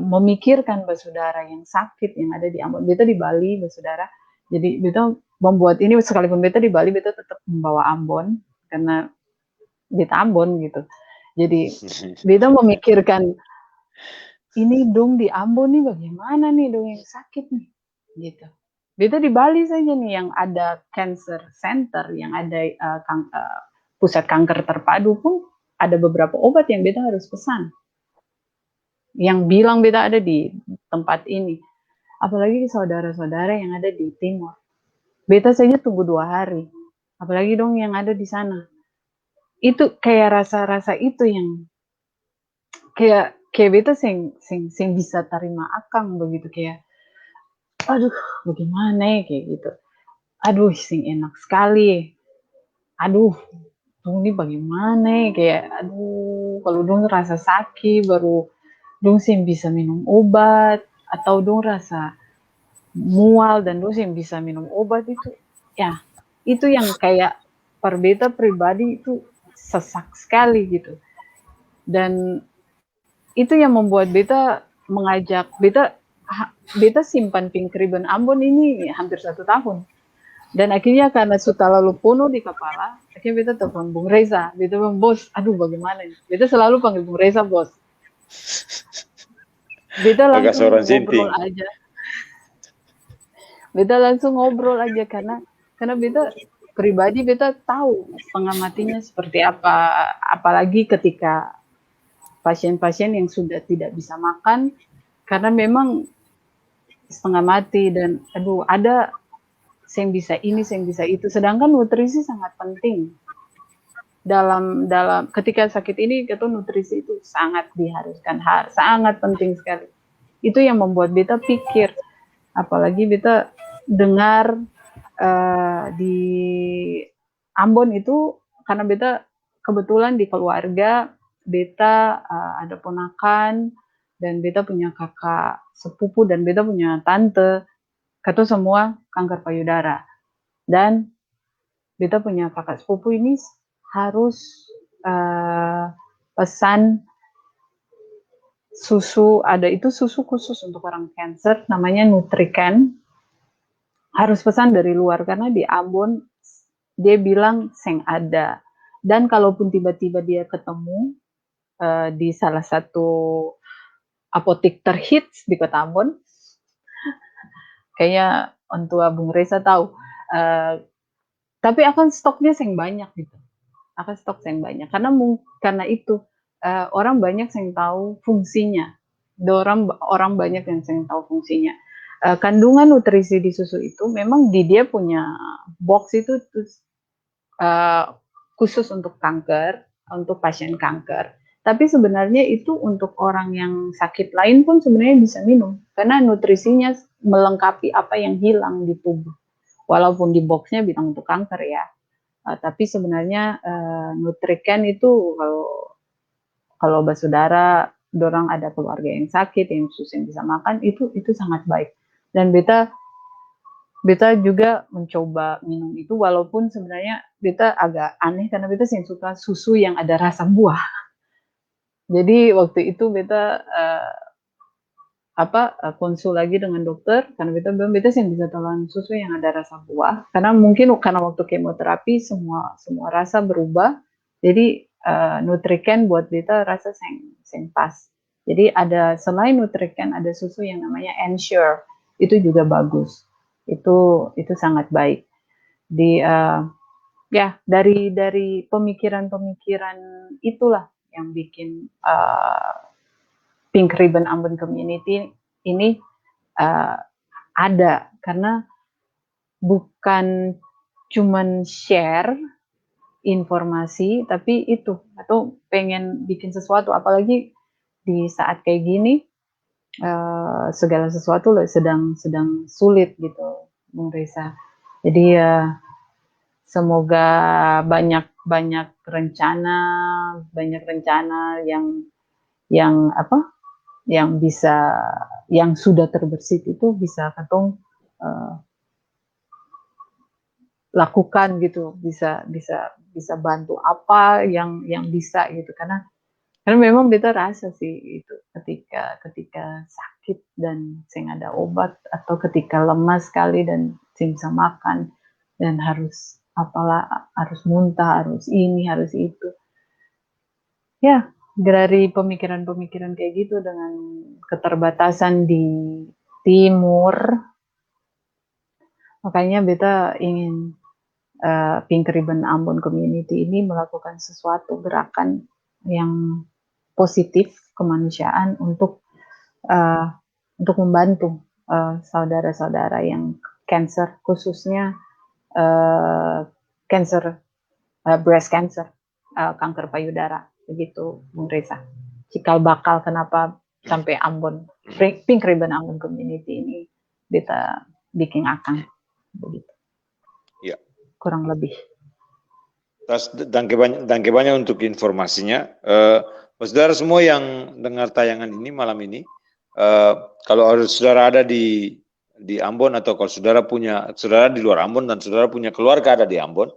memikirkan Saudara yang sakit yang ada di Ambon. Beta di Bali, Saudara. Jadi beta membuat ini, sekalipun beta di Bali, beta tetap membawa Ambon karena beta Ambon gitu. Jadi beta memikirkan ini dong di Ambon nih bagaimana nih dong yang sakit nih gitu. Beta di Bali saja nih yang ada cancer center, yang ada pusat kanker terpadu pun ada beberapa obat yang beta harus pesan, yang bilang beta ada di tempat ini. Apalagi saudara-saudara yang ada di timur, beta saja tunggu 2 hari, apalagi dong yang ada di sana. Itu kayak rasa-rasa itu yang kayak beta sing bisa terima akang begitu, kayak aduh bagaimana ya, kayak gitu. Aduh sing enak sekali, aduh dong ini bagaimana ya, kayak aduh kalau dong rasa sakit baru dong sing bisa minum obat, atau dong rasa mual dan dong sing bisa minum obat, itu ya itu yang kayak per beta pribadi itu sesak sekali gitu. Dan itu yang membuat beta mengajak beta simpan pink ribbon Ambon ini hampir 1 tahun. Dan akhirnya karena sudah lalu penuh di kepala, akhirnya beta telepon Bung Reza. Beta bilang, bos, aduh bagaimana ini? Beta selalu panggil Bung Reza, bos. Beta langsung ngobrol aja. Beta langsung ngobrol aja karena beta pribadi, beta tahu setengah matinya seperti apa. Apalagi ketika pasien-pasien yang sudah tidak bisa makan karena memang setengah mati, dan aduh ada yang bisa ini, yang bisa itu. Sedangkan nutrisi sangat penting dalam ketika sakit ini. Itu nutrisi itu sangat diharuskan, sangat penting sekali. Itu yang membuat beta pikir, apalagi beta dengar di Ambon itu, karena beta kebetulan di keluarga beta ada ponakan, dan beta punya kakak sepupu, dan beta punya tante, kata semua kanker payudara. Dan beta punya kakak sepupu ini harus pesan susu, ada itu susu khusus untuk orang cancer, namanya Nutrican. Harus pesan dari luar, karena di Ambon dia bilang seng ada. Dan kalaupun tiba-tiba dia ketemu, di salah satu apotek terhits di Kota Ambon. Kayaknya orang tua Bung Reza tahu. Tapi akan stoknya yang banyak gitu. Akan stok yang banyak. Karena itu orang banyak yang tahu fungsinya. Orang banyak yang tahu fungsinya. Kandungan nutrisi di susu itu memang dia punya box itu khusus untuk kanker, untuk pasien kanker. Tapi sebenarnya itu untuk orang yang sakit lain pun sebenarnya bisa minum. Karena nutrisinya melengkapi apa yang hilang di tubuh. Walaupun di boxnya bilang untuk kanker ya. Tapi sebenarnya Nutriken itu kalau bersaudara, dorang ada keluarga yang sakit, yang susah yang bisa makan, itu sangat baik. Dan beta juga mencoba minum itu, walaupun sebenarnya beta agak aneh karena beta yang suka susu yang ada rasa buah. Jadi waktu itu beta konsul lagi dengan dokter karena beta bilang beta yang bisa telan susu yang ada rasa buah karena mungkin karena waktu kemoterapi semua rasa berubah. Jadi Nutriken buat beta rasa yang pas. Jadi ada selain Nutriken ada susu yang namanya Ensure, itu juga bagus. Itu sangat baik. Dari pemikiran itulah yang bikin Pink Ribbon Ambon Community ini ada karena bukan cuman share informasi, tapi itu atau pengen bikin sesuatu, apalagi di saat kayak gini segala sesuatu sedang sulit gitu, Bung Reza. Jadi semoga banyak rencana yang sudah terbersit itu bisa katong lakukan gitu, bisa bantu apa yang bisa gitu, karena memang beta rasa sih itu ketika sakit dan sing ada obat, atau ketika lemas sekali dan sing bisa makan dan harus muntah, harus ini harus itu ya. Dari pemikiran kayak gitu dengan keterbatasan di timur, makanya beta ingin Pink Ribbon Ambon Community ini melakukan sesuatu gerakan yang positif kemanusiaan untuk membantu saudara-saudara yang cancer, khususnya breast cancer, kanker payudara. Begitu, Bung Reza. Cikal bakal kenapa sampai Ambon, Pink Ribbon Ambon Community ini kita bikin akang begitu. Ya. Kurang lebih. Danke banyak untuk informasinya. Saudara semua yang dengar tayangan ini malam ini, kalau saudara ada di Ambon, atau kalau saudara di luar Ambon dan saudara punya keluarga ada di Ambon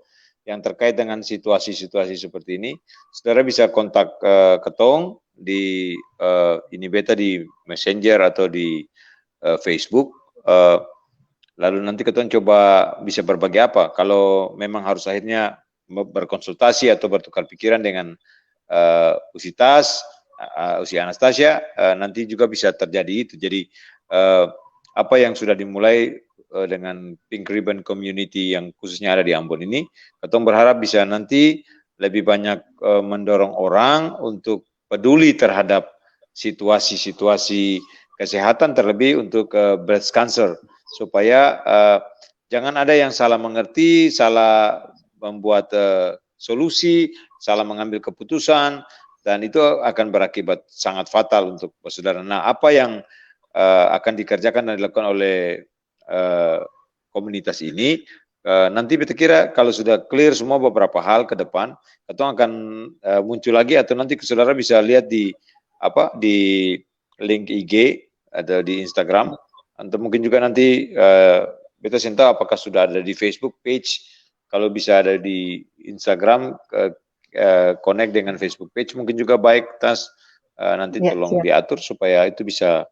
yang terkait dengan situasi-situasi seperti ini, saudara bisa kontak Ketong di ini beta di Messenger atau di Facebook. Lalu nanti Ketong coba bisa berbagi apa. Kalau memang harus akhirnya berkonsultasi atau bertukar pikiran dengan Usitas, Usi Anastasia, nanti juga bisa terjadi itu. Jadi apa yang sudah dimulai dengan Pink Ribbon Community yang khususnya ada di Ambon ini, Ketong berharap bisa nanti lebih banyak mendorong orang untuk peduli terhadap situasi-situasi kesehatan, terlebih untuk breast cancer, supaya jangan ada yang salah mengerti, salah membuat solusi, salah mengambil keputusan, dan itu akan berakibat sangat fatal untuk saudara. Nah, apa yang akan dikerjakan dan dilakukan oleh komunitas ini, nanti kita kira kalau sudah clear semua beberapa hal ke depan, Ketong akan muncul lagi, atau nanti saudara bisa lihat di link IG atau di Instagram, atau mungkin juga nanti beta tahu apakah sudah ada di Facebook page. Kalau bisa ada di Instagram, connect dengan Facebook page mungkin juga baik. Nanti tolong diatur supaya itu bisa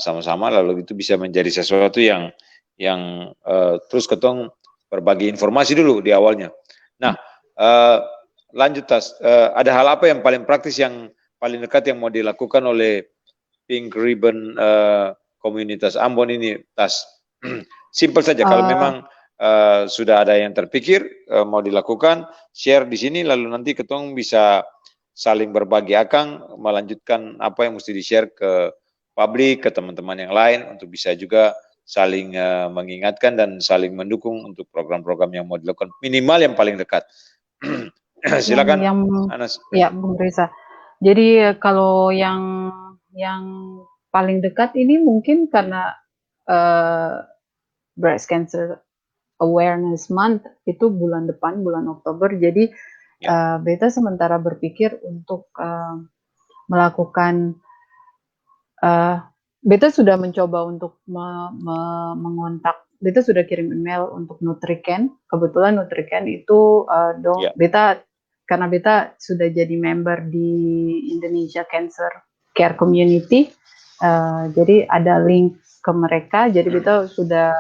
sama-sama, lalu itu bisa menjadi sesuatu yang terus Ketong berbagi informasi dulu di awalnya. Nah, lanjut Tas, ada hal apa yang paling praktis yang paling dekat yang mau dilakukan oleh Pink Ribbon komunitas Ambon ini, Tas? Simpel saja, kalau memang sudah ada yang terpikir mau dilakukan, share di sini, lalu nanti ketong bisa saling berbagi akang, melanjutkan apa yang mesti di-share ke publik, ke teman-teman yang lain, untuk bisa juga saling mengingatkan dan saling mendukung untuk program-program yang mau dilakukan, minimal yang paling dekat. Silakan, Anas. Ya, Bung Reza. Jadi kalau yang paling dekat ini mungkin karena Breast Cancer Awareness Month itu bulan depan, bulan Oktober. Jadi beta sementara berpikir untuk melakukan, beta sudah mencoba untuk mengontak, beta sudah kirim email untuk Nutriken. Kebetulan Nutriken itu beta, karena beta sudah jadi member di Indonesia Cancer Care Community, jadi ada link ke mereka. Jadi beta sudah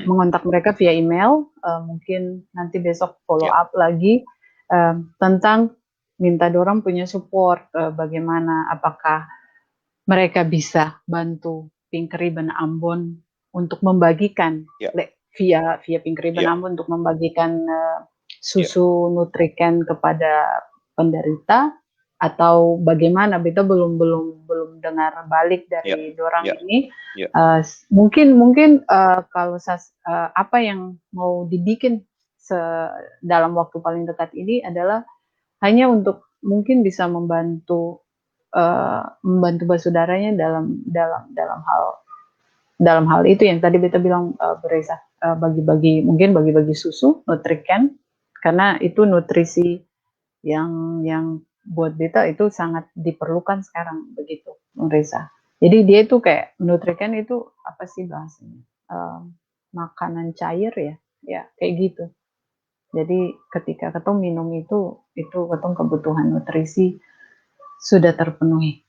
mengontak mereka via email. Mungkin nanti besok follow up lagi tentang minta dorang punya support, bagaimana, apakah mereka bisa bantu Pink Ribbon Ambon untuk membagikan via Pink Ribbon Ambon untuk membagikan susu Nutriken kepada penderita, atau bagaimana? Beta belum dengar balik dari dorang ini. Mungkin kalau apa yang mau dibikin dalam waktu paling dekat ini adalah hanya untuk mungkin bisa membantu saudaranya dalam hal itu yang tadi beta bilang, Beresa, mungkin bagi-bagi susu Nutriken, karena itu nutrisi yang buat beta itu sangat diperlukan sekarang, begitu, Beresa. Jadi dia itu kayak Nutriken itu apa sih bahasanya? Makanan cair ya kayak gitu. Jadi ketika ketong minum itu ketong kebutuhan nutrisi sudah terpenuhi.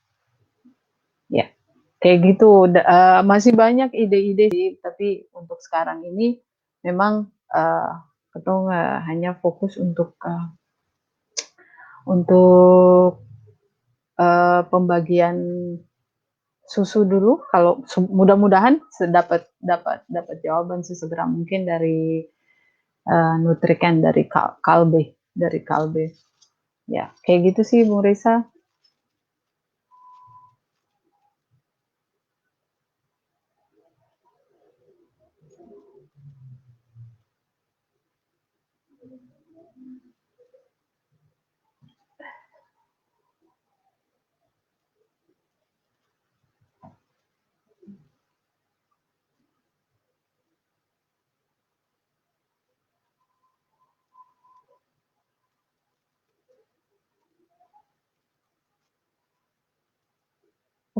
Ya, kayak gitu. Masih banyak ide-ide sih, tapi untuk sekarang ini memang ketong hanya fokus untuk pembagian susu dulu. Kalau mudah-mudahan dapat jawaban sesegera mungkin dari Nutriken, dari Kalbe. Ya, kayak gitu sih, Bung Reza.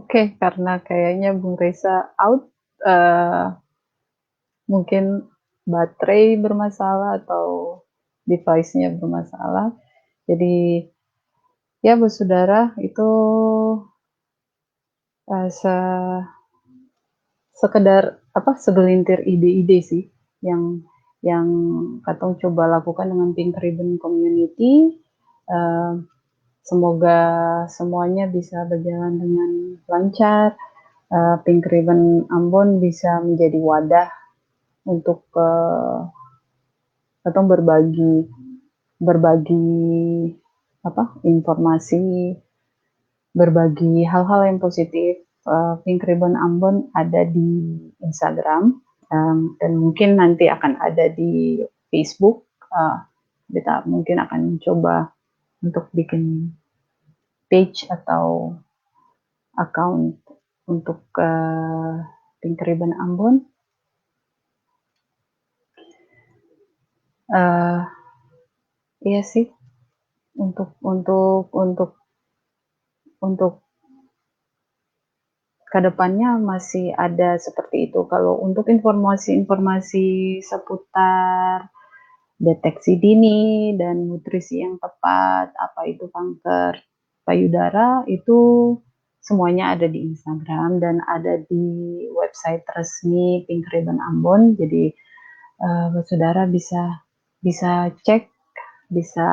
Oke, karena kayaknya Bung Reza out, mungkin baterai bermasalah atau device-nya bermasalah. Jadi ya, bersaudara, itu sekedar segelintir ide-ide sih yang katong coba lakukan dengan Pink Ribbon Community. Semoga semuanya bisa berjalan dengan lancar. Pink Ribbon Ambon bisa menjadi wadah untuk katong berbagi informasi, berbagi hal-hal yang positif. Pink Ribbon Ambon ada di Instagram, dan mungkin nanti akan ada di Facebook. Kita mungkin akan coba untuk bikin page atau account untuk Pink Ribbon Ambon. Iya sih, untuk kedepannya masih ada seperti itu. Kalau untuk informasi seputar deteksi dini dan nutrisi yang tepat, apa itu kanker payudara, itu semuanya ada di Instagram dan ada di website resmi Pink Ribbon Ambon. Jadi saudara bisa cek, bisa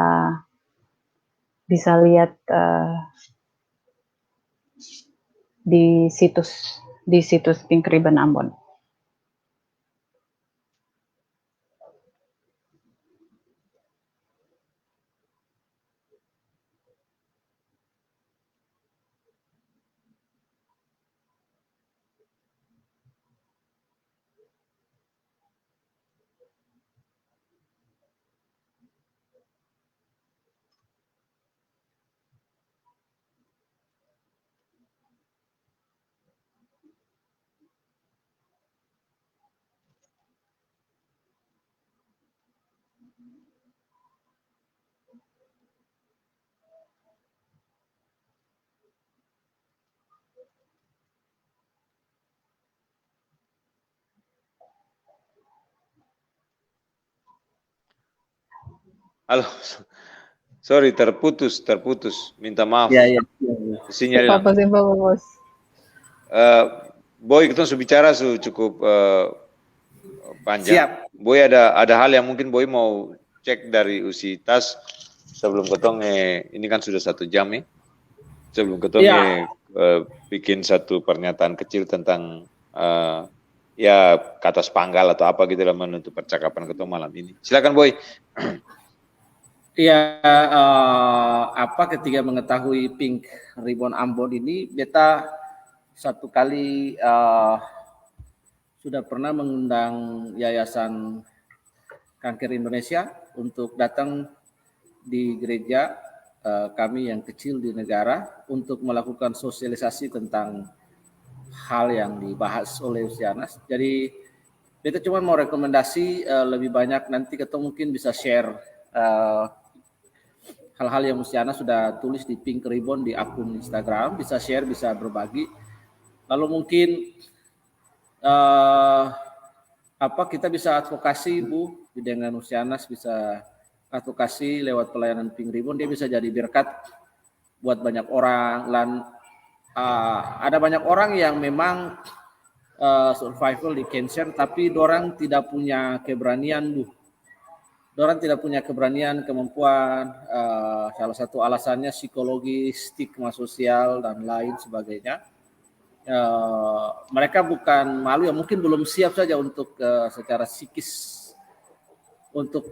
bisa lihat di situs Pink Ribbon Ambon. Halo, sorry terputus. Minta maaf. Ya. Sinyal Apa sih Pak Bos? Boy, kita sudah bicara cukup panjang. Siap. Boy ada hal yang mungkin Boy mau cek dari usi tas sebelum ketong ini kan sudah 1 jam ya. Sebelum ketong bikin satu pernyataan kecil tentang ya kata sepanggal atau apa gitu lah menutup percakapan ketong malam ini. Silakan Boy. Ya, ketika mengetahui Pink Ribbon Ambon ini, beta satu kali sudah pernah mengundang Yayasan Kanker Indonesia untuk datang di gereja kami yang kecil di negara untuk melakukan sosialisasi tentang hal yang dibahas oleh Usianas. Jadi beta cuma mau rekomendasi lebih banyak nanti kita mungkin bisa share hal-hal yang Usiana sudah tulis di Pink Ribbon di akun Instagram, bisa share, bisa berbagi. Lalu mungkin kita bisa advokasi Bu dengan Usianas, bisa advokasi lewat pelayanan Pink Ribbon, dia bisa jadi berkat buat banyak orang. Dan ada banyak orang yang memang survival di cancer, tapi dorang tidak punya keberanian Bu. Dorang tidak punya keberanian, kemampuan, salah satu alasannya psikologi, stigma sosial, dan lain sebagainya. Mereka bukan malu, ya mungkin belum siap saja untuk secara psikis untuk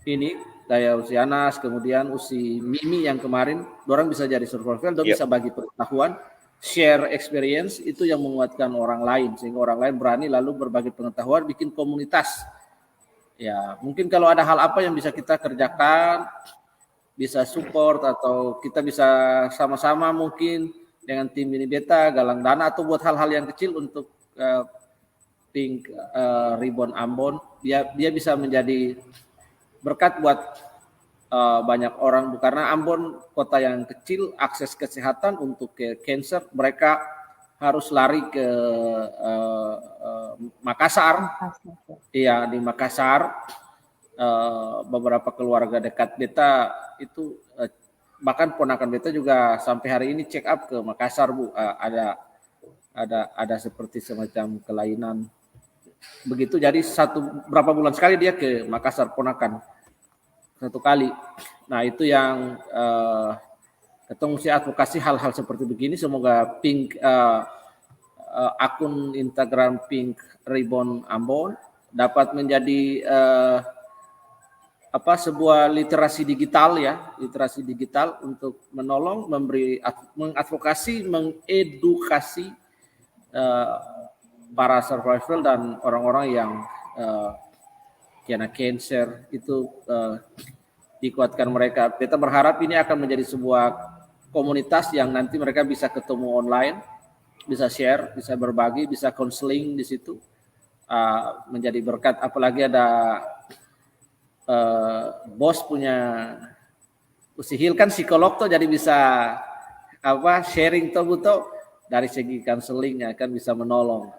ini, daya Usianas, kemudian Usi Mimi yang kemarin, dorang bisa jadi survival, dorang bisa bagi pengetahuan, share experience, itu yang menguatkan orang lain, sehingga orang lain berani lalu berbagi pengetahuan, bikin komunitas. Ya, mungkin kalau ada hal apa yang bisa kita kerjakan, bisa support atau kita bisa sama-sama mungkin dengan tim ini beta galang dana atau buat hal-hal yang kecil untuk Pink Ribbon Ambon, dia bisa menjadi berkat buat banyak orang, karena Ambon kota yang kecil, akses kesehatan untuk ke cancer mereka harus lari ke Makassar. Iya, di Makassar beberapa keluarga dekat beta itu bahkan ponakan beta juga sampai hari ini check up ke Makassar Bu. Ada seperti semacam kelainan begitu, jadi berapa bulan sekali dia ke Makassar, ponakan 1 kali. Nah itu yang ketemu si advokasi hal-hal seperti begini. Semoga Pink akun Instagram Pink Ribbon Ambon dapat menjadi sebuah literasi digital untuk menolong, mengadvokasi, mengedukasi para survival dan orang-orang yang kena cancer itu, dikuatkan mereka. Kita berharap ini akan menjadi sebuah komunitas yang nanti mereka bisa ketemu online, bisa share, bisa berbagi, bisa konseling di situ, menjadi berkat. Apalagi ada bos punya Usihil kan psikolog tuh, jadi bisa sharing tuh dari segi konselingnya kan bisa menolong.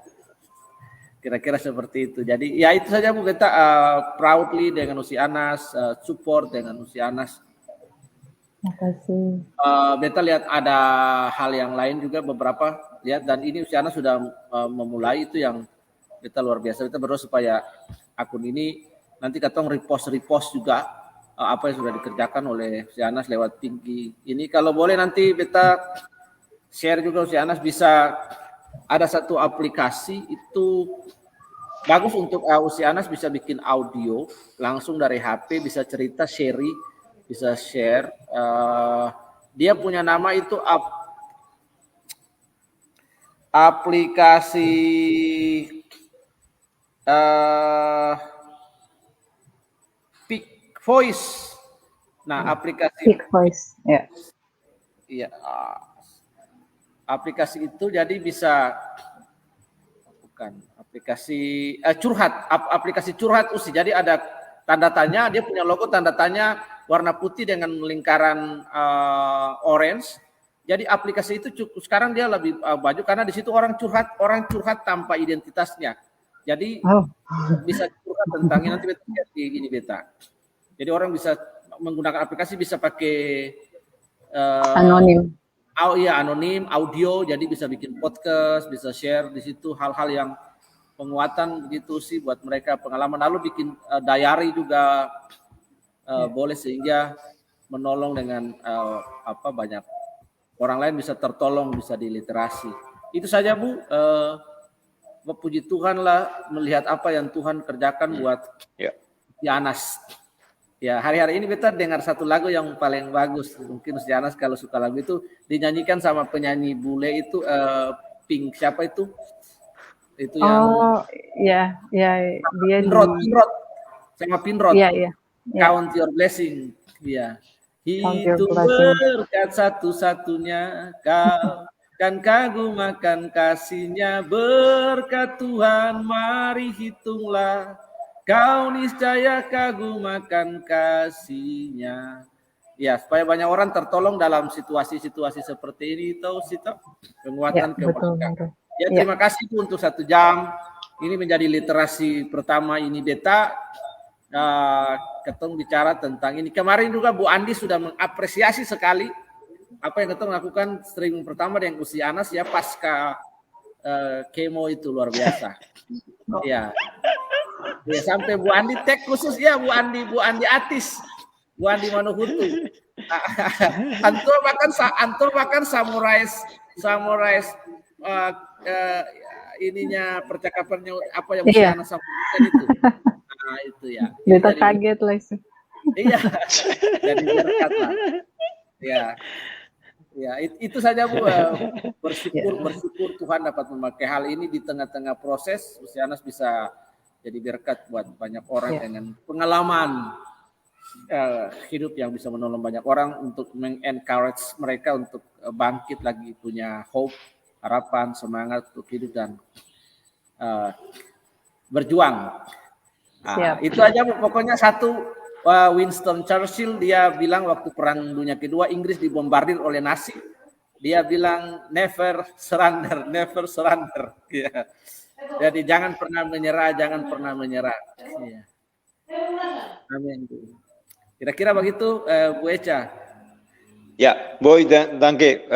Kira-kira seperti itu. Jadi ya itu saja Bu, kita proudly dengan Usianas, support dengan Usianas. Terima kasih. Beta lihat ada hal yang lain juga beberapa lihat, dan ini Usianas sudah memulai, itu yang beta luar biasa. Beta berdoa supaya akun ini nanti katong repost juga apa yang sudah dikerjakan oleh si Anas lewat Pinky ini. Kalau boleh nanti beta share juga si Anas, bisa ada satu aplikasi itu bagus untuk si Anas bisa bikin audio langsung dari HP, bisa cerita, bisa share. Dia punya nama itu aplikasi Peak Voice. Nah, aplikasi Peak Voice, ya. Iya, aplikasi itu jadi bisa aplikasi aplikasi curhat usi. Jadi ada tanda tanya, dia punya logo tanda tanya warna putih dengan lingkaran orange. Jadi aplikasi itu cukup sekarang dia lebih baju karena di situ orang curhat tanpa identitasnya. Jadi bisa curhat tentang nanti ini beta. Jadi orang bisa menggunakan aplikasi, bisa pakai anonim. Iya, anonim, audio, jadi bisa bikin podcast, bisa share di situ hal-hal yang penguatan begitu sih buat mereka pengalaman. Lalu bikin diary juga boleh, sehingga menolong dengan banyak orang lain bisa tertolong, bisa diliterasi. Itu saja Bu. Puji Tuhan lah melihat apa yang Tuhan kerjakan buat Anas. Ya, hari-hari ini kita dengar satu lagu yang paling bagus. Mungkin si Anas kalau suka lagu itu dinyanyikan sama penyanyi bule itu Pink, siapa itu? Itu yang ya dia Pinrod sama Pinrod. Iya. Count Your Blessing. Iya. Itu berkat satu-satunya kau kan kagum akan kasihnya, berkat Tuhan mari hitunglah. Kau niscaya kagum akan kasihnya. Ya, supaya banyak orang tertolong dalam situasi-situasi seperti ini, tahu sih, penguatan kebajikan. Ya, terima kasih Bu untuk 1 jam. Ini menjadi literasi pertama ini beta. Ketemu bicara tentang ini. Kemarin juga Bu Andi sudah mengapresiasi sekali apa yang ketemu lakukan streaming pertama dengan usia Anas ya pasca kemo itu luar biasa. Ya. Ya, sampai Bu Andi tag khusus ya Bu Andi Atis, Bu Andi Manuhutu. Antum bahkan samurai ininya percakapannya apa yang mesti Anak sampaikan itu. Nah, itu ya. Beta kaget lah itu. Iya. Jadi berkat lah. Ya. Ya, itu saja Bu. Bersyukur Tuhan dapat memakai hal ini di tengah-tengah proses Anas bisa jadi berkat buat banyak orang dengan pengalaman hidup yang bisa menolong banyak orang, untuk mengencourage mereka untuk bangkit lagi, punya hope, harapan, semangat untuk hidup dan berjuang. Itu aja Bu. Pokoknya satu, Winston Churchill dia bilang waktu Perang Dunia Kedua Inggris dibombardir oleh Nazi, dia bilang never surrender. Ya. Jadi jangan pernah menyerah. Ya. Amin. Kira-kira begitu, Bu Echa. Ya, Boy dan Danke.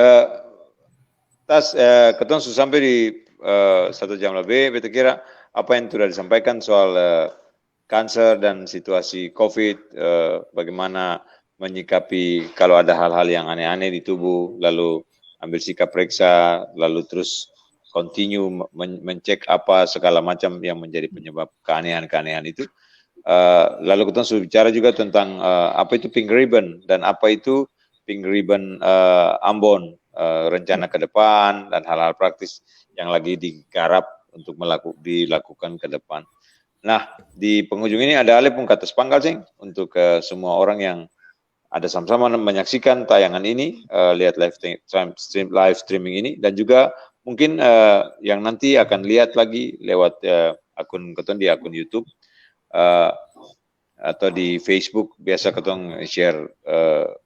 Ketemu sudah sampai di 1 jam lebih. Beta kira apa yang sudah disampaikan soal kanker dan situasi COVID, bagaimana menyikapi kalau ada hal-hal yang aneh-aneh di tubuh, lalu ambil sikap periksa, lalu terus continue mencek apa segala macam yang menjadi penyebab keanehan-keanehan itu. Lalu kita sudah bicara juga tentang apa itu Pink Ribbon dan apa itu Pink Ribbon Ambon, rencana ke depan dan hal-hal praktis yang lagi digarap untuk dilakukan ke depan. Nah, di penghujung ini ada Ale pun kata sepangkal sih untuk semua orang yang ada sama-sama menyaksikan tayangan ini, lihat live streaming ini, dan juga mungkin yang nanti akan lihat lagi lewat akun Ketong di akun YouTube atau di Facebook, biasa Ketong share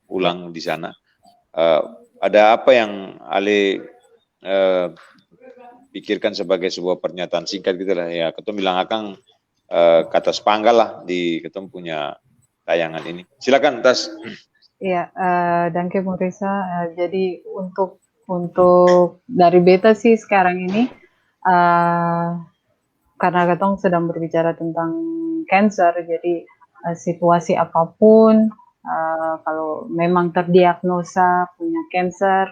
ulang di sana. Ada apa yang Ale pikirkan sebagai sebuah pernyataan singkat gitu lah ya, Ketong bilang akan kata sepanggal lah di Ketong punya tayangan ini. Silakan Tas. Iya, Danke Murisa. Jadi untuk dari beta sih sekarang ini, karena Ketong sedang berbicara tentang cancer, jadi situasi apapun, kalau memang terdiagnosa punya cancer,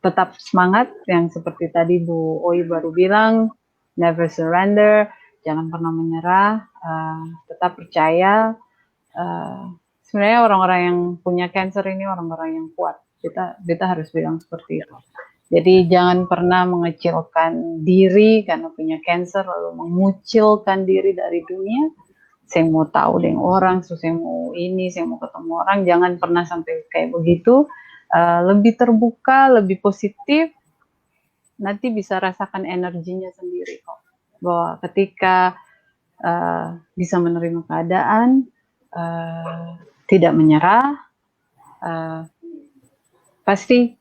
tetap semangat yang seperti tadi Bu Oi baru bilang, never surrender, jangan pernah menyerah, tetap percaya. Sebenarnya orang-orang yang punya cancer ini orang-orang yang kuat. Kita harus bilang seperti itu. Jadi jangan pernah mengecilkan diri karena punya cancer lalu mengucilkan diri dari dunia. Saya mau tahu dengan orang, saya mau ini, saya mau ketemu orang, jangan pernah sampai kayak begitu. Lebih terbuka, lebih positif, nanti bisa rasakan energinya sendiri kok. Bahwa ketika bisa menerima keadaan, tidak menyerah, pasti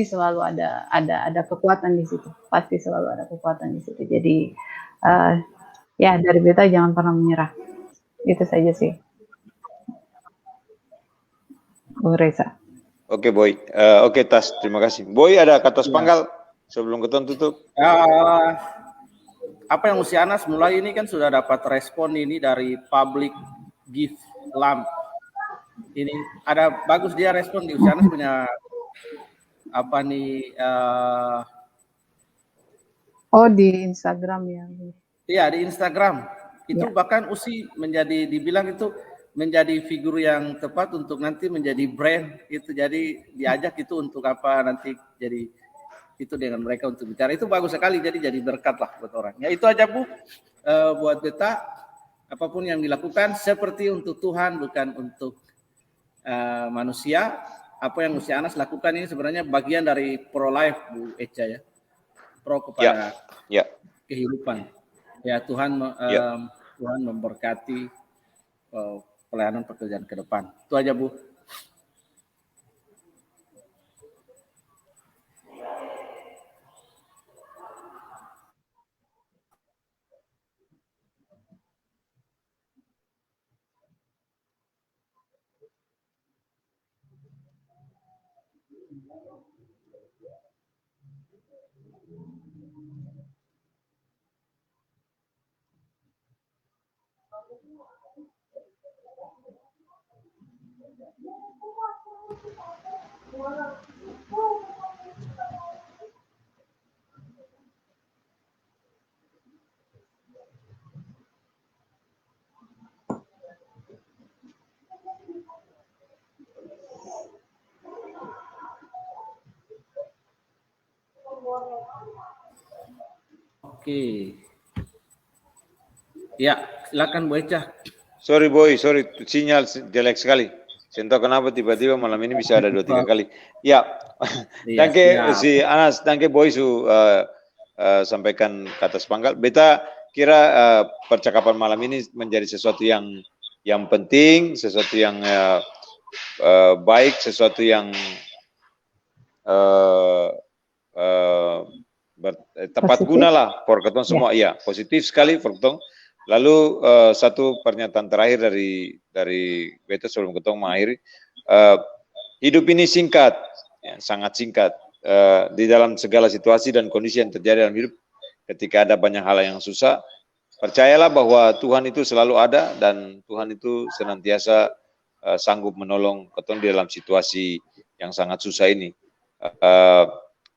selalu ada kekuatan di situ. Pasti selalu ada kekuatan di situ. Jadi ya dari beta jangan pernah menyerah. Itu saja sih, Bu Reza. Oke, Boy. Oke, Tas. Terima kasih. Boy, ada kata sepanggal sebelum kita tutup? Apa yang Usianas mulai ini kan sudah dapat respon ini dari public gift lamp. Ini ada bagus dia respon di Usianas punya apa nih? Di Instagram ya. Iya, di Instagram. Itu bahkan Usi menjadi dibilang itu menjadi figur yang tepat untuk nanti menjadi brand itu, jadi diajak itu untuk apa nanti jadi itu dengan mereka untuk bicara, itu bagus sekali, jadi berkat lah buat orang. Ya itu aja Bu, buat beta apapun yang dilakukan seperti untuk Tuhan bukan untuk manusia. Apa yang Usianas lakukan ini sebenarnya bagian dari pro life Bu Echa ya, pro kepada kehidupan. Ya Tuhan Tuhan memberkati pelayanan pekerjaan ke depan. Itu aja Bu. Oke. Ya, silakan Bu Echa. Sorry Boy, sorry sinyal jelek sekali. Saya tahu kenapa tiba-tiba malam ini bisa ada 2-3 kali. Ya, danke si Anas, danke Boy sampaikan kata sepanggal. Beta kira percakapan malam ini menjadi sesuatu yang penting, sesuatu yang baik, sesuatu yang tepat guna lah for ketong semua. Iya, positif sekali for ketong. Lalu satu pernyataan terakhir dari beta sebelum ketong mengakhiri, hidup ini singkat, ya, sangat singkat. Di dalam segala situasi dan kondisi yang terjadi dalam hidup, ketika ada banyak hal yang susah, percayalah bahwa Tuhan itu selalu ada dan Tuhan itu senantiasa sanggup menolong ketong di dalam situasi yang sangat susah ini.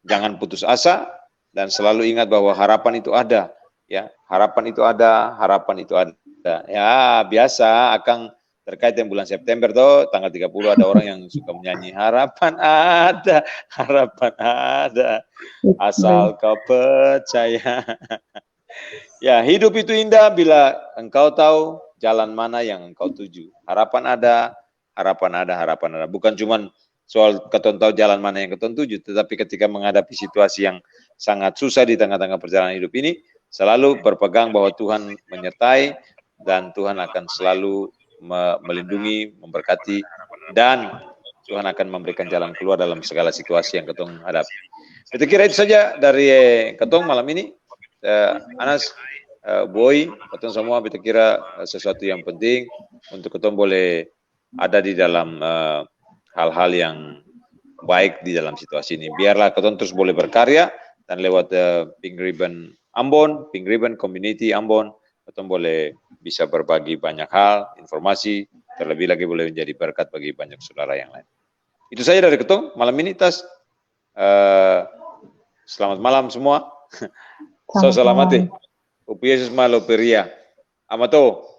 Jangan putus asa dan selalu ingat bahwa harapan itu ada. Ya, harapan itu ada, harapan itu ada. Ya, biasa akan terkait dengan bulan September tuh, tanggal 30 ada orang yang suka menyanyi harapan ada, asal kau percaya. Ya, hidup itu indah bila engkau tahu jalan mana yang engkau tuju. Harapan ada, harapan ada, harapan ada. Bukan cuma soal ketong tahu jalan mana yang ketong tuju, tetapi ketika menghadapi situasi yang sangat susah di tengah-tengah perjalanan hidup ini, selalu berpegang bahwa Tuhan menyertai dan Tuhan akan selalu melindungi, memberkati, dan Tuhan akan memberikan jalan keluar dalam segala situasi yang ketong hadapi. Saya kira itu saja dari ketong malam ini. Anas, Boy, ketong semua kita kira sesuatu yang penting untuk ketong boleh ada di dalam hal-hal yang baik di dalam situasi ini. Biarlah ketong terus boleh berkarya dan lewat Pink Ribbon Ambon, Pink Ribbon Community Ambon, Ketong boleh bisa berbagi banyak hal, informasi, terlebih lagi boleh menjadi berkat bagi banyak saudara yang lain. Itu saja dari ketong malam ini, Tas. Selamat malam semua. So, salamati. Upi Yesus malo peria. Amato.